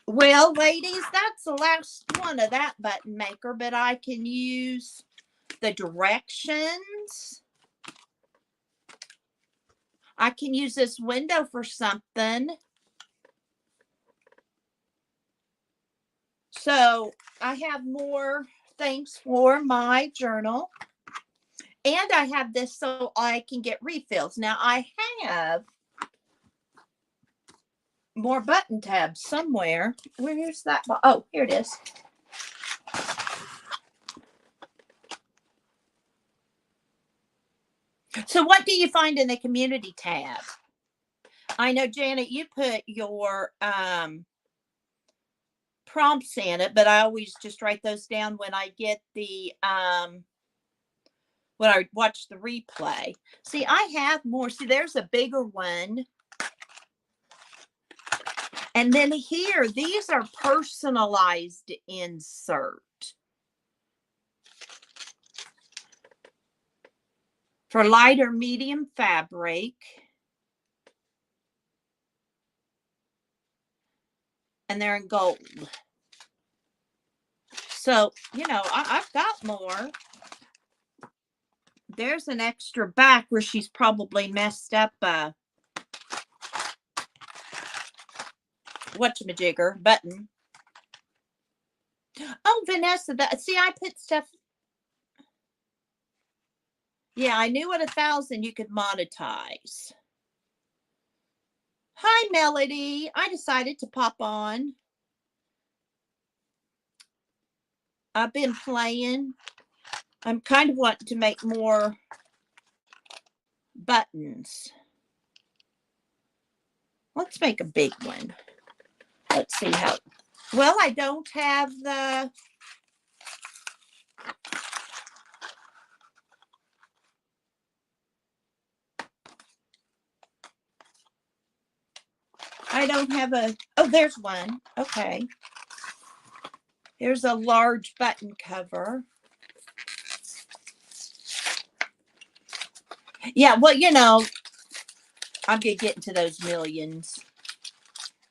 Well, ladies, that's the last one of that button maker, but I can use the directions. I can use this window for something. So I have more things for my journal. And I have this so I can get refills. Now I have more button tabs somewhere. Where's that? Oh, here it is. So what do you find in the community tab? I know, Janet, you put your prompts in it, but I always just write those down when I get the when I watch the replay. See, I have more. See, there's a bigger one. And then here, these are personalized insert. For light or medium fabric. And they're in gold. So, I've got more. There's an extra back where she's probably messed up whatchamajigger button. Oh, Vanessa, see, I put stuff. Yeah, I knew at 1,000 you could monetize. Hi, Melody. I decided to pop on. I've been playing. I'm kind of wanting to make more buttons. Let's make a big one. Let's see how. Well, I don't have the. I don't have a. Oh, there's one. Okay. Here's a large button cover. Yeah, well, I'm going to get into those millions.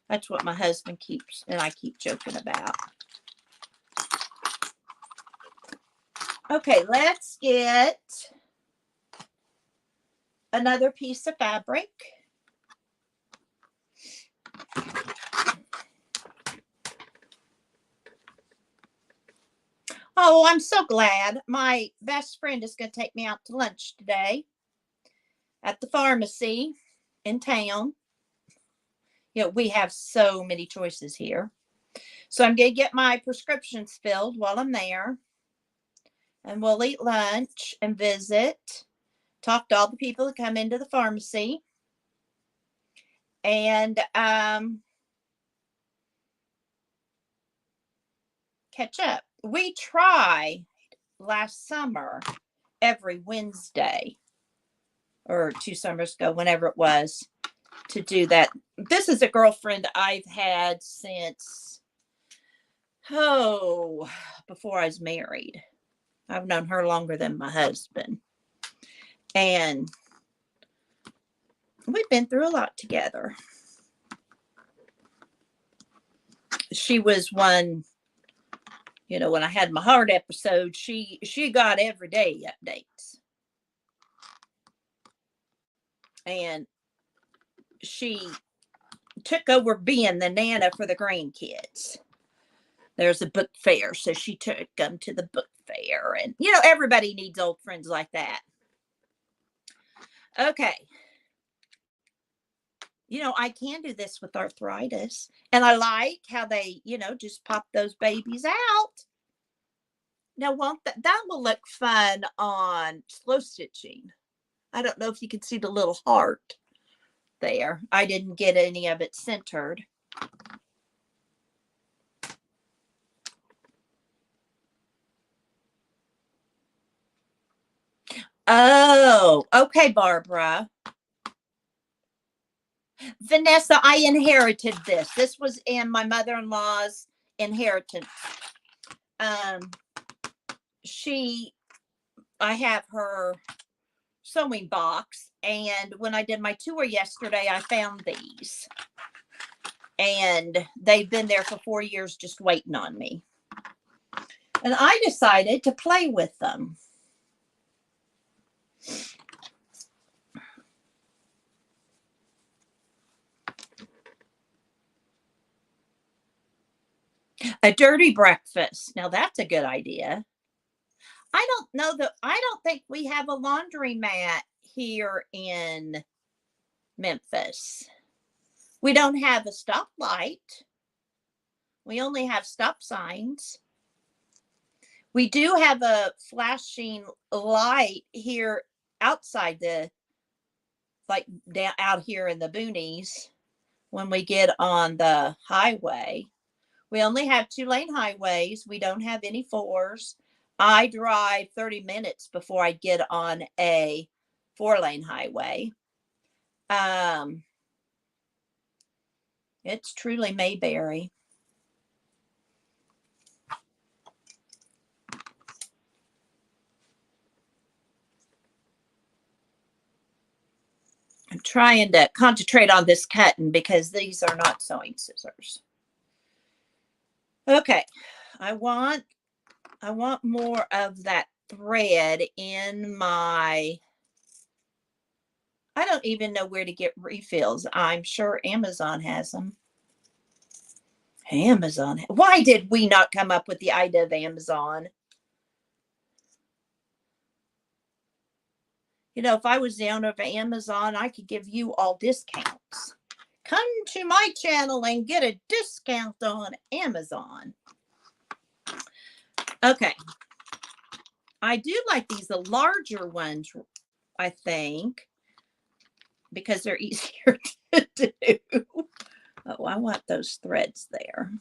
That's what my husband keeps, and I keep joking about. Okay, let's get another piece of fabric. Oh, I'm so glad. My best friend is going to take me out to lunch today at the pharmacy in town. We have so many choices here. So I'm going to get my prescriptions filled while I'm there. And we'll eat lunch and visit. Talk to all the people that come into the pharmacy. And catch up. We tried last summer every Wednesday, or 2 summers ago, whenever it was, to do that. This is a girlfriend I've had since, before I was married. I've known her longer than my husband. And we've been through a lot together. She was one, when I had my heart episode, she got everyday updates. And she took over being the Nana for the grandkids. There's a book fair, so she took them to the book fair. And, everybody needs old friends like that. Okay. I can do this with arthritis. And I like how they, just pop those babies out. Now, that will look fun on slow stitching. I don't know if you can see the little heart there. I didn't get any of it centered. Oh, okay, Barbara. Vanessa, I inherited this. This was in my mother-in-law's inheritance. I have her sewing box, and when I did my tour yesterday, I found these. And they've been there for 4 years just waiting on me. And I decided to play with them. A dirty breakfast. Now that's a good idea. I don't think we have a laundromat here in Memphis. We don't have a stoplight. We only have stop signs. We do have a flashing light here outside down out here in the boonies when we get on the highway. We only have 2-lane highways. We don't have any 4s. I drive 30 minutes before I get on a 4-lane highway. It's truly Mayberry. I'm trying to concentrate on this cutting because these are not sewing scissors. Okay, I want more of that thread in my, I don't even know where to get refills. I'm sure Amazon has them. Amazon. Why did we not come up with the idea of Amazon? If I was the owner of Amazon, I could give you all discounts. Come to my channel and get a discount on Amazon. Okay. I do like these, the larger ones, I think, because they're easier to do. Oh, I want those threads there.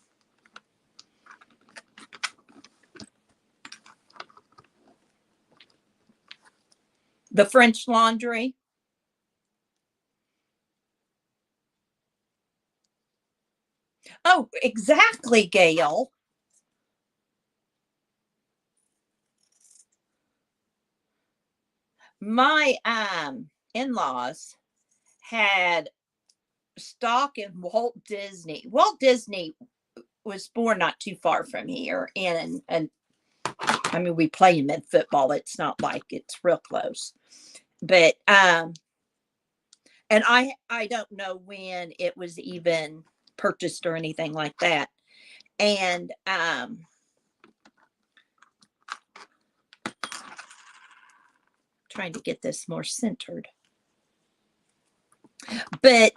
The French laundry. Oh, exactly, Gail. My in-laws had stock in Walt Disney. Walt Disney was born not too far from here, and I mean, we play him in football. It's not like it's real close, but and I don't know when it was even purchased or anything like that. And trying to get this more centered, but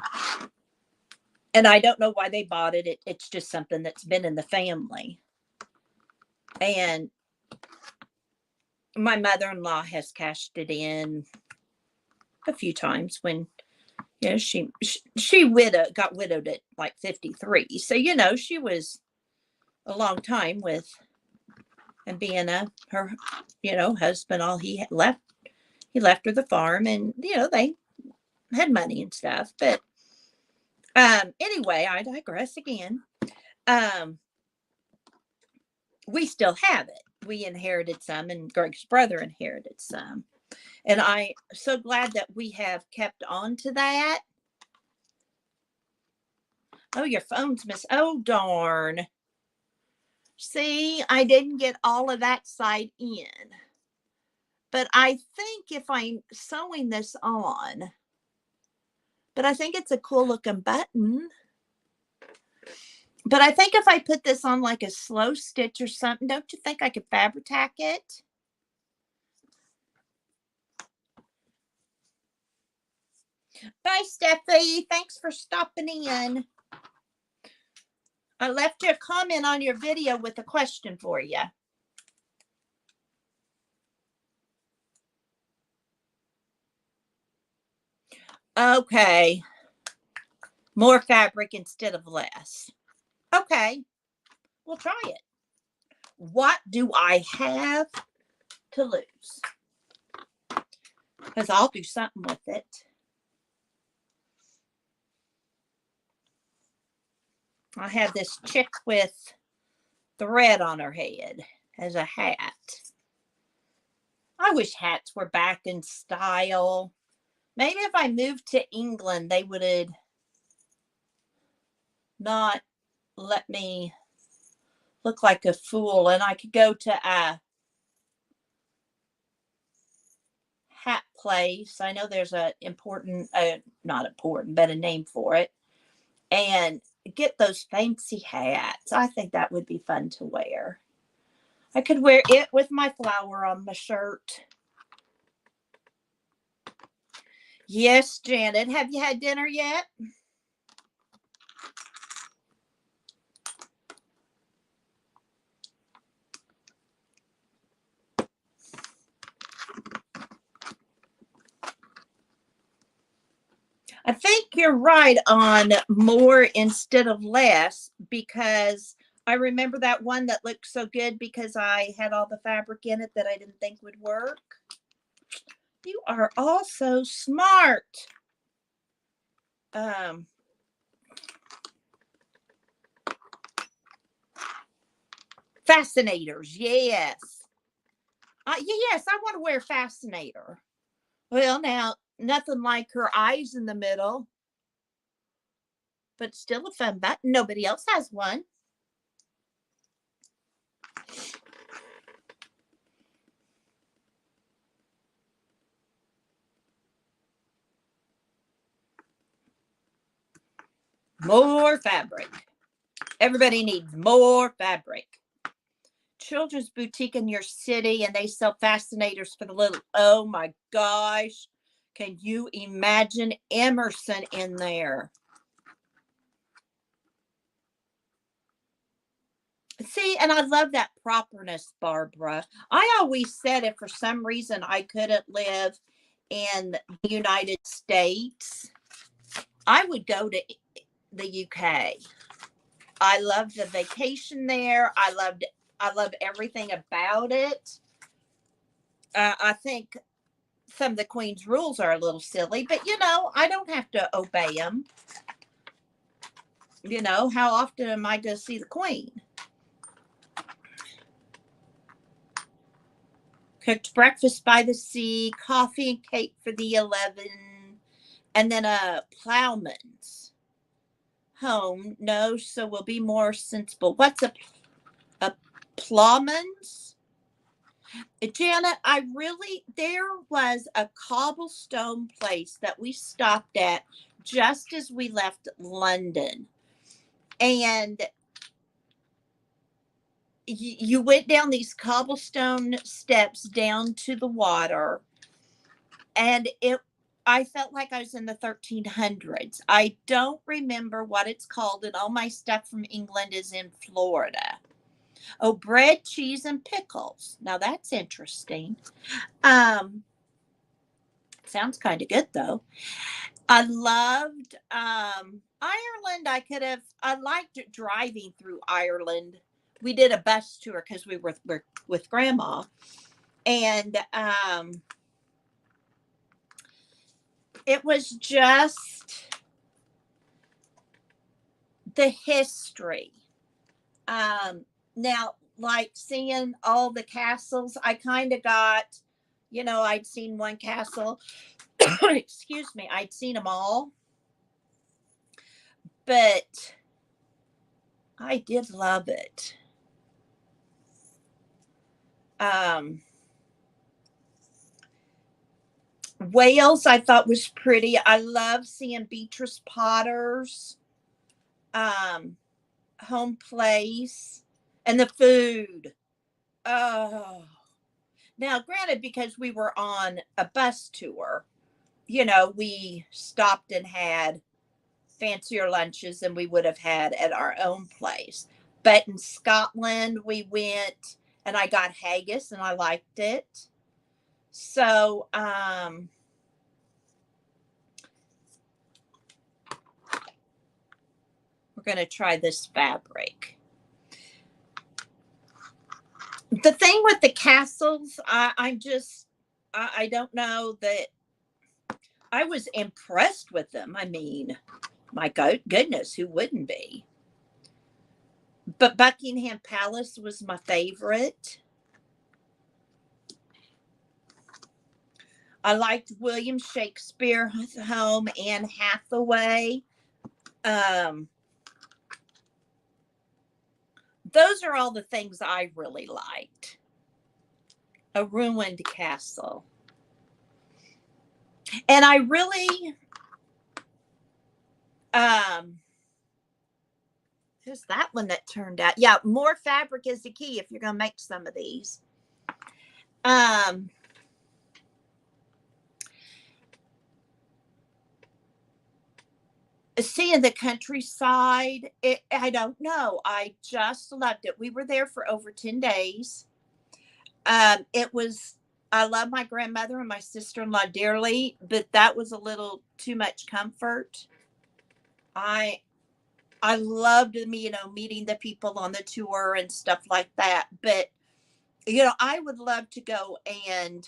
and I don't know why they bought it. It's just something that's been in the family. And my mother-in-law has cashed it in a few times when, she got widowed at like 53. So, she was a long time with, and being her, husband, all he left her the farm, and, they had money and stuff. But anyway, I digress again. We still have it. We inherited some, and Greg's brother inherited some. And I'm so glad that we have kept on to that. Oh, your phone's oh, darn. See, I didn't get all of that side in. But I think if I'm sewing this on, but I think it's a cool looking button. But I think if I put this on like a slow stitch or something, don't you think I could fabric tack it? Bye, Steffi. Thanks for stopping in. I left you a comment on your video with a question for you. Okay. More fabric instead of less. Okay. We'll try it. What do I have to lose? Because I'll do something with it. I have this chick with thread on her head as a hat. I wish hats were back in style. Maybe if I moved to England, they would not let me look like a fool, and I could go to a hat place. I know there's a important, not important, but a name for it, and get those fancy hats. I think that would be fun to wear. I could wear it with my flower on my shirt. Yes, Janet. Have you had dinner yet? I think you're right on more instead of less, because I remember that one that looked so good because I had all the fabric in it that I didn't think would work. You are all so smart. Fascinators, yes. Yes, I want to wear fascinator. Well, now, nothing like her eyes in the middle, but still a fun button. Nobody else has one. More fabric. Everybody needs more fabric. Children's boutique in your city, and they sell fascinators for the little. Oh my gosh. Can you imagine Emerson in there? See, and I love that properness, Barbara. I always said if for some reason I couldn't live in the United States, I would go to the UK. I love the vacation there. I love everything about it. I think some of the Queen's rules are a little silly, but I don't have to obey them. How often am I going to see the Queen? Cooked breakfast by the sea, coffee and cake for the 11, and then a plowman's home. No, so we'll be more sensible. What's a plowman's? Janet, there was a cobblestone place that we stopped at just as we left London. And you went down these cobblestone steps down to the water. And I felt like I was in the 1300s. I don't remember what it's called, and all my stuff from England is in Florida. Oh, bread, cheese, and pickles. Now that's interesting. Sounds kind of good though. I loved Ireland. I liked driving through Ireland. We did a bus tour because we were with Grandma, and it was just the history. Now, like seeing all the castles, I kind of got You know, I'd seen one castle. Excuse me. I'd seen them all, but I did love it. Um, Wales, I thought was pretty. I love seeing Beatrice Potter's um, home place and the food. Oh, now granted, because we were on a bus tour, you know, we stopped and had fancier lunches than we would have had at our own place. But in Scotland, we went and I got haggis and I liked it. So, we're going to try this fabric. The thing with the castles, I don't know that I was impressed with them. I mean, my goodness, who wouldn't be? But Buckingham Palace was my favorite. I liked William Shakespeare's home, Anne Hathaway. Those are all the things I really liked. A ruined castle. And I really, who's that one that turned out? Yeah, more fabric is the key if you're going to make some of these. Seeing the countryside, I don't know. I just loved it. We were there for over 10 days. It was, I love my grandmother and my sister-in-law dearly, but that was a little too much comfort. I loved meeting the people on the tour and stuff like that. But, I would love to go and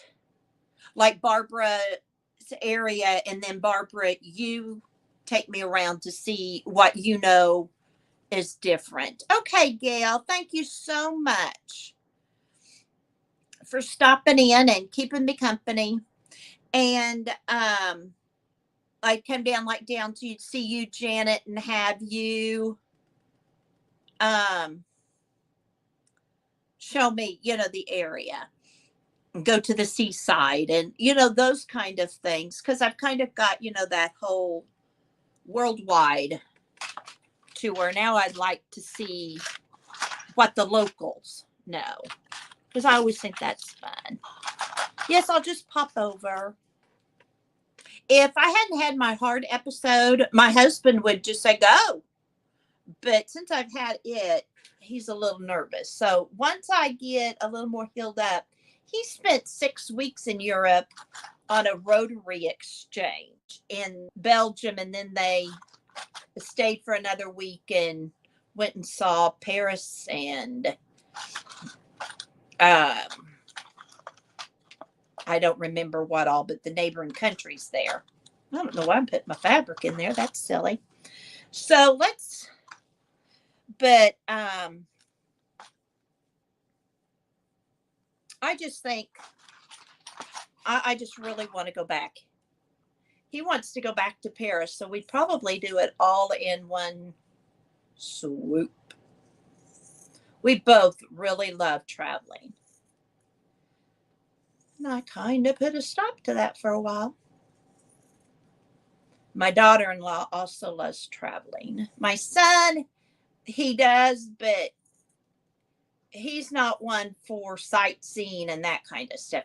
like Barbara's area, and then Barbara, you take me around to see what is different. Okay, Gail, thank you so much for stopping in and keeping me company. And I'd come down to see you, Janet, and have you show me, the area. Go to the seaside and, those kind of things. Because I've kind of got, that whole worldwide tour. Now I'd like to see what the locals know. Because I always think that's fun. Yes, I'll just pop over. If I hadn't had my heart episode, my husband would just say, go. But since I've had it, he's a little nervous. So once I get a little more healed up, he spent 6 weeks in Europe on a Rotary exchange in Belgium. And then they stayed for another week and went and saw Paris and I don't remember what all, but the neighboring countries there. I don't know why I'm putting my fabric in there. That's silly. So but I just think I just really want to go back. He wants to go back to Paris, so we'd probably do it all in one swoop. We both really love traveling. And I kind of put a stop to that for a while. My daughter-in-law also loves traveling. My son, he does, but he's not one for sightseeing and that kind of stuff.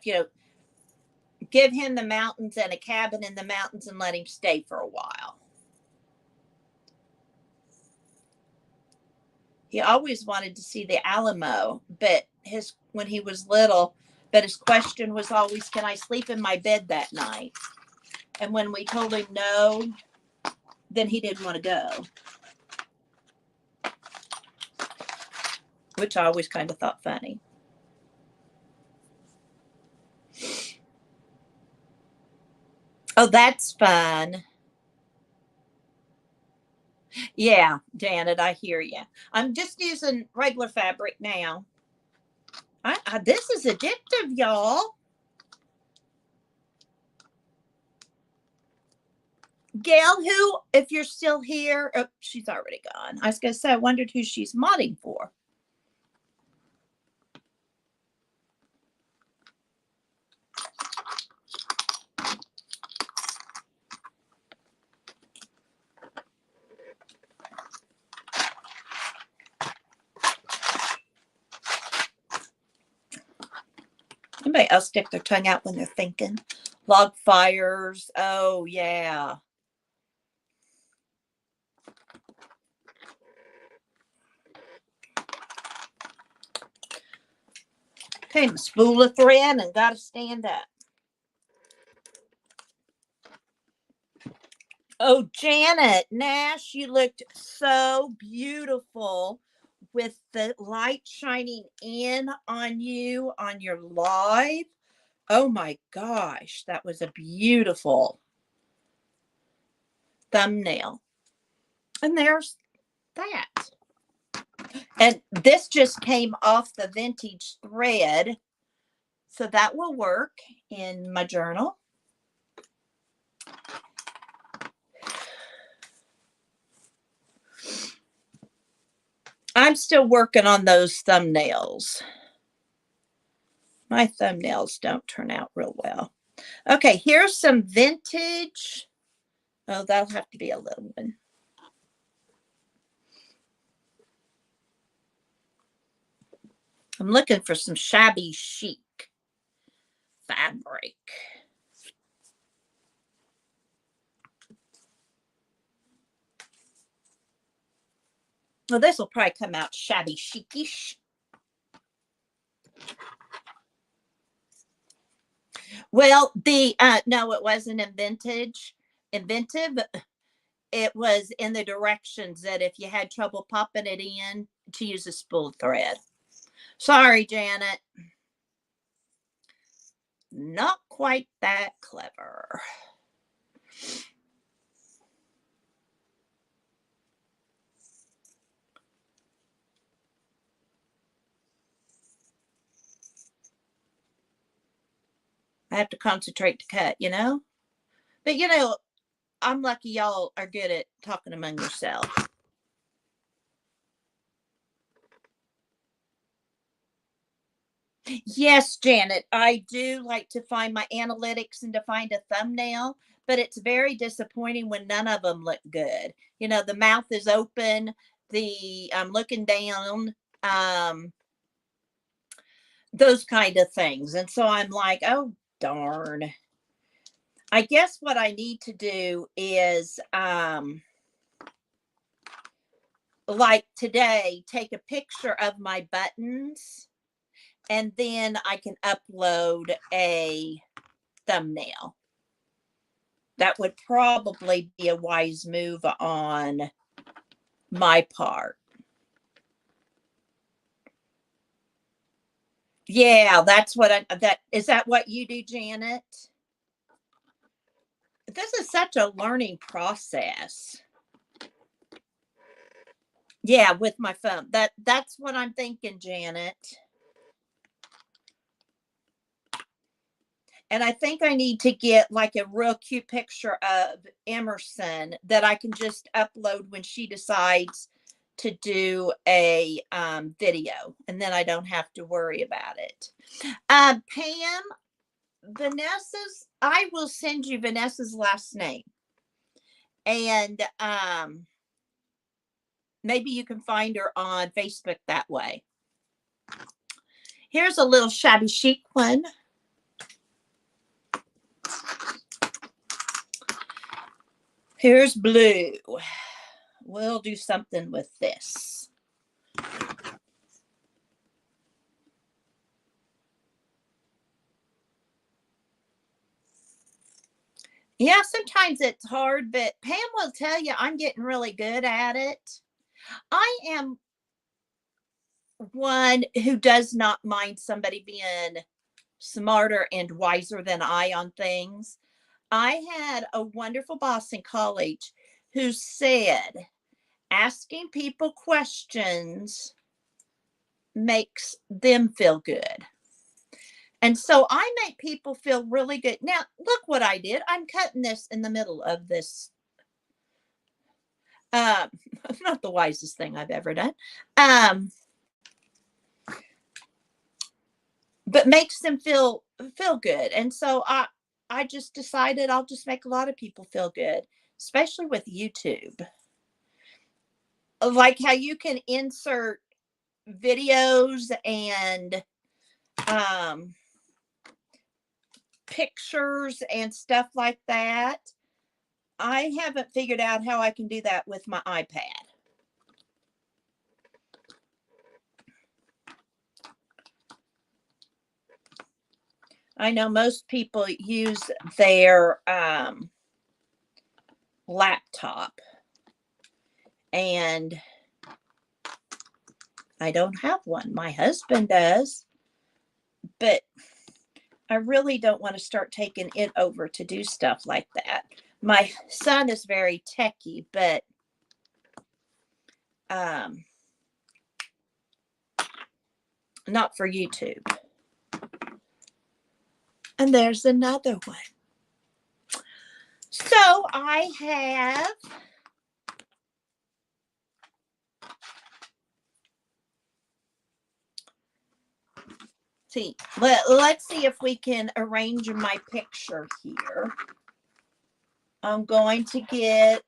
Give him the mountains and a cabin in the mountains and let him stay for a while. He always wanted to see the Alamo, but when he was little, but his question was always, can I sleep in my bed that night? And when we told him no, then he didn't want to go. Which I always kind of thought funny. Oh, that's fun. Yeah, Janet, I hear you. I'm just using regular fabric now. This is addictive, y'all. Gail, who, if you're still here, oh, she's already gone. I was going to say, I wondered who she's modding for. Anybody else stick their tongue out when they're thinking? Log fires. Oh, yeah. Okay, my spool of thread and got to stand up. Oh, Janet Nash, you looked so beautiful with the light shining in on you on your live. Oh my gosh, that was a beautiful thumbnail. And there's that. And this just came off the vintage thread. So that will work in my journal. I'm still working on those thumbnails. My thumbnails don't turn out real well. Okay, here's some vintage. Oh, that'll have to be a little one. I'm looking for some shabby chic fabric. Well, this will probably come out shabby chicish. Well, no, it wasn't inventive. It was in the directions that if you had trouble popping it in, to use a spool thread. Sorry, Janet. Not quite that clever. I have to concentrate to cut, you know? But, you know, I'm lucky y'all are good at talking among yourselves. Yes, Janet, I do like to find my analytics and to find a thumbnail, but it's very disappointing when none of them look good. You know, the mouth is open, I'm looking down, those kind of things. And so I'm like, oh, darn. I guess what I need to do is, like today, take a picture of my buttons and then I can upload a thumbnail. That would probably be a wise move on my part. Yeah, that's what is that what you do, Janet? This is such a learning process. Yeah, with my phone. That's what I'm thinking, Janet. And I think I need to get like a real cute picture of Emerson that I can just upload when she decides to do a video. And then I don't have to worry about it. Pam, I will send you Vanessa's last name. And maybe you can find her on Facebook that way. Here's a little shabby chic one. Here's blue. We'll do something with this. Yeah, sometimes it's hard, but Pam will tell you I'm getting really good at it. I am one who does not mind somebody being smarter and wiser than I on things. I had a wonderful boss in college who said asking people questions makes them feel good. And so I make people feel really good. Now, look what I did. I'm cutting this in the middle of this Um, not the wisest thing I've ever done. Um, but makes them feel good. And so I just decided I'll just make a lot of people feel good, especially with YouTube. Like how you can insert videos and um pictures and stuff like that. I haven't figured out how I can do that with my iPad. I know most people use their laptop, and I don't have one. My husband does, but I really don't want to start taking it over to do stuff like that. My son is very techy, but not for YouTube. And there's another one. So I have let's see if we can arrange my picture here. I'm going to get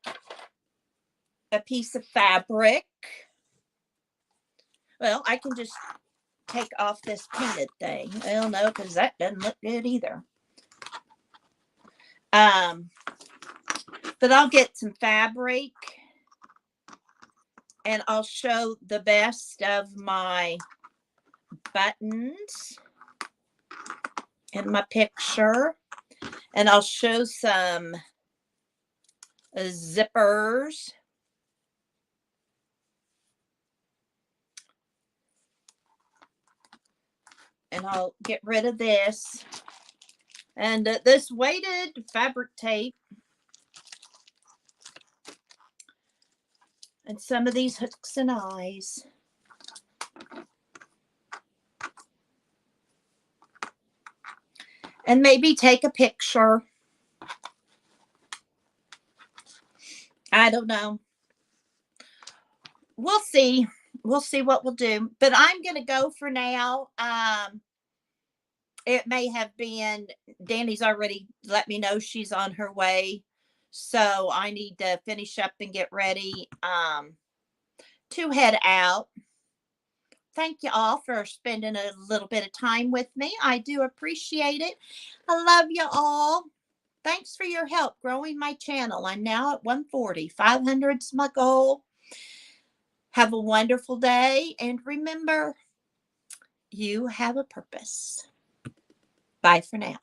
a piece of fabric. Well, I can just take off this painted thing. Well, no, because that doesn't look good either. But I'll get some fabric and I'll show the best of my buttons in my picture. And I'll show some zippers. And I'll get rid of this. And this weighted fabric tape. And some of these hooks and eyes. And maybe take a picture. I don't know. We'll see. We'll see what we'll do. But I'm going to go for now. It may have been, Danny's already let me know she's on her way. So I need to finish up and get ready to head out. Thank you all for spending a little bit of time with me. I do appreciate it. I love you all. Thanks for your help growing my channel. I'm now at 140. 500's my goal. Have a wonderful day. And remember, you have a purpose. Bye for now.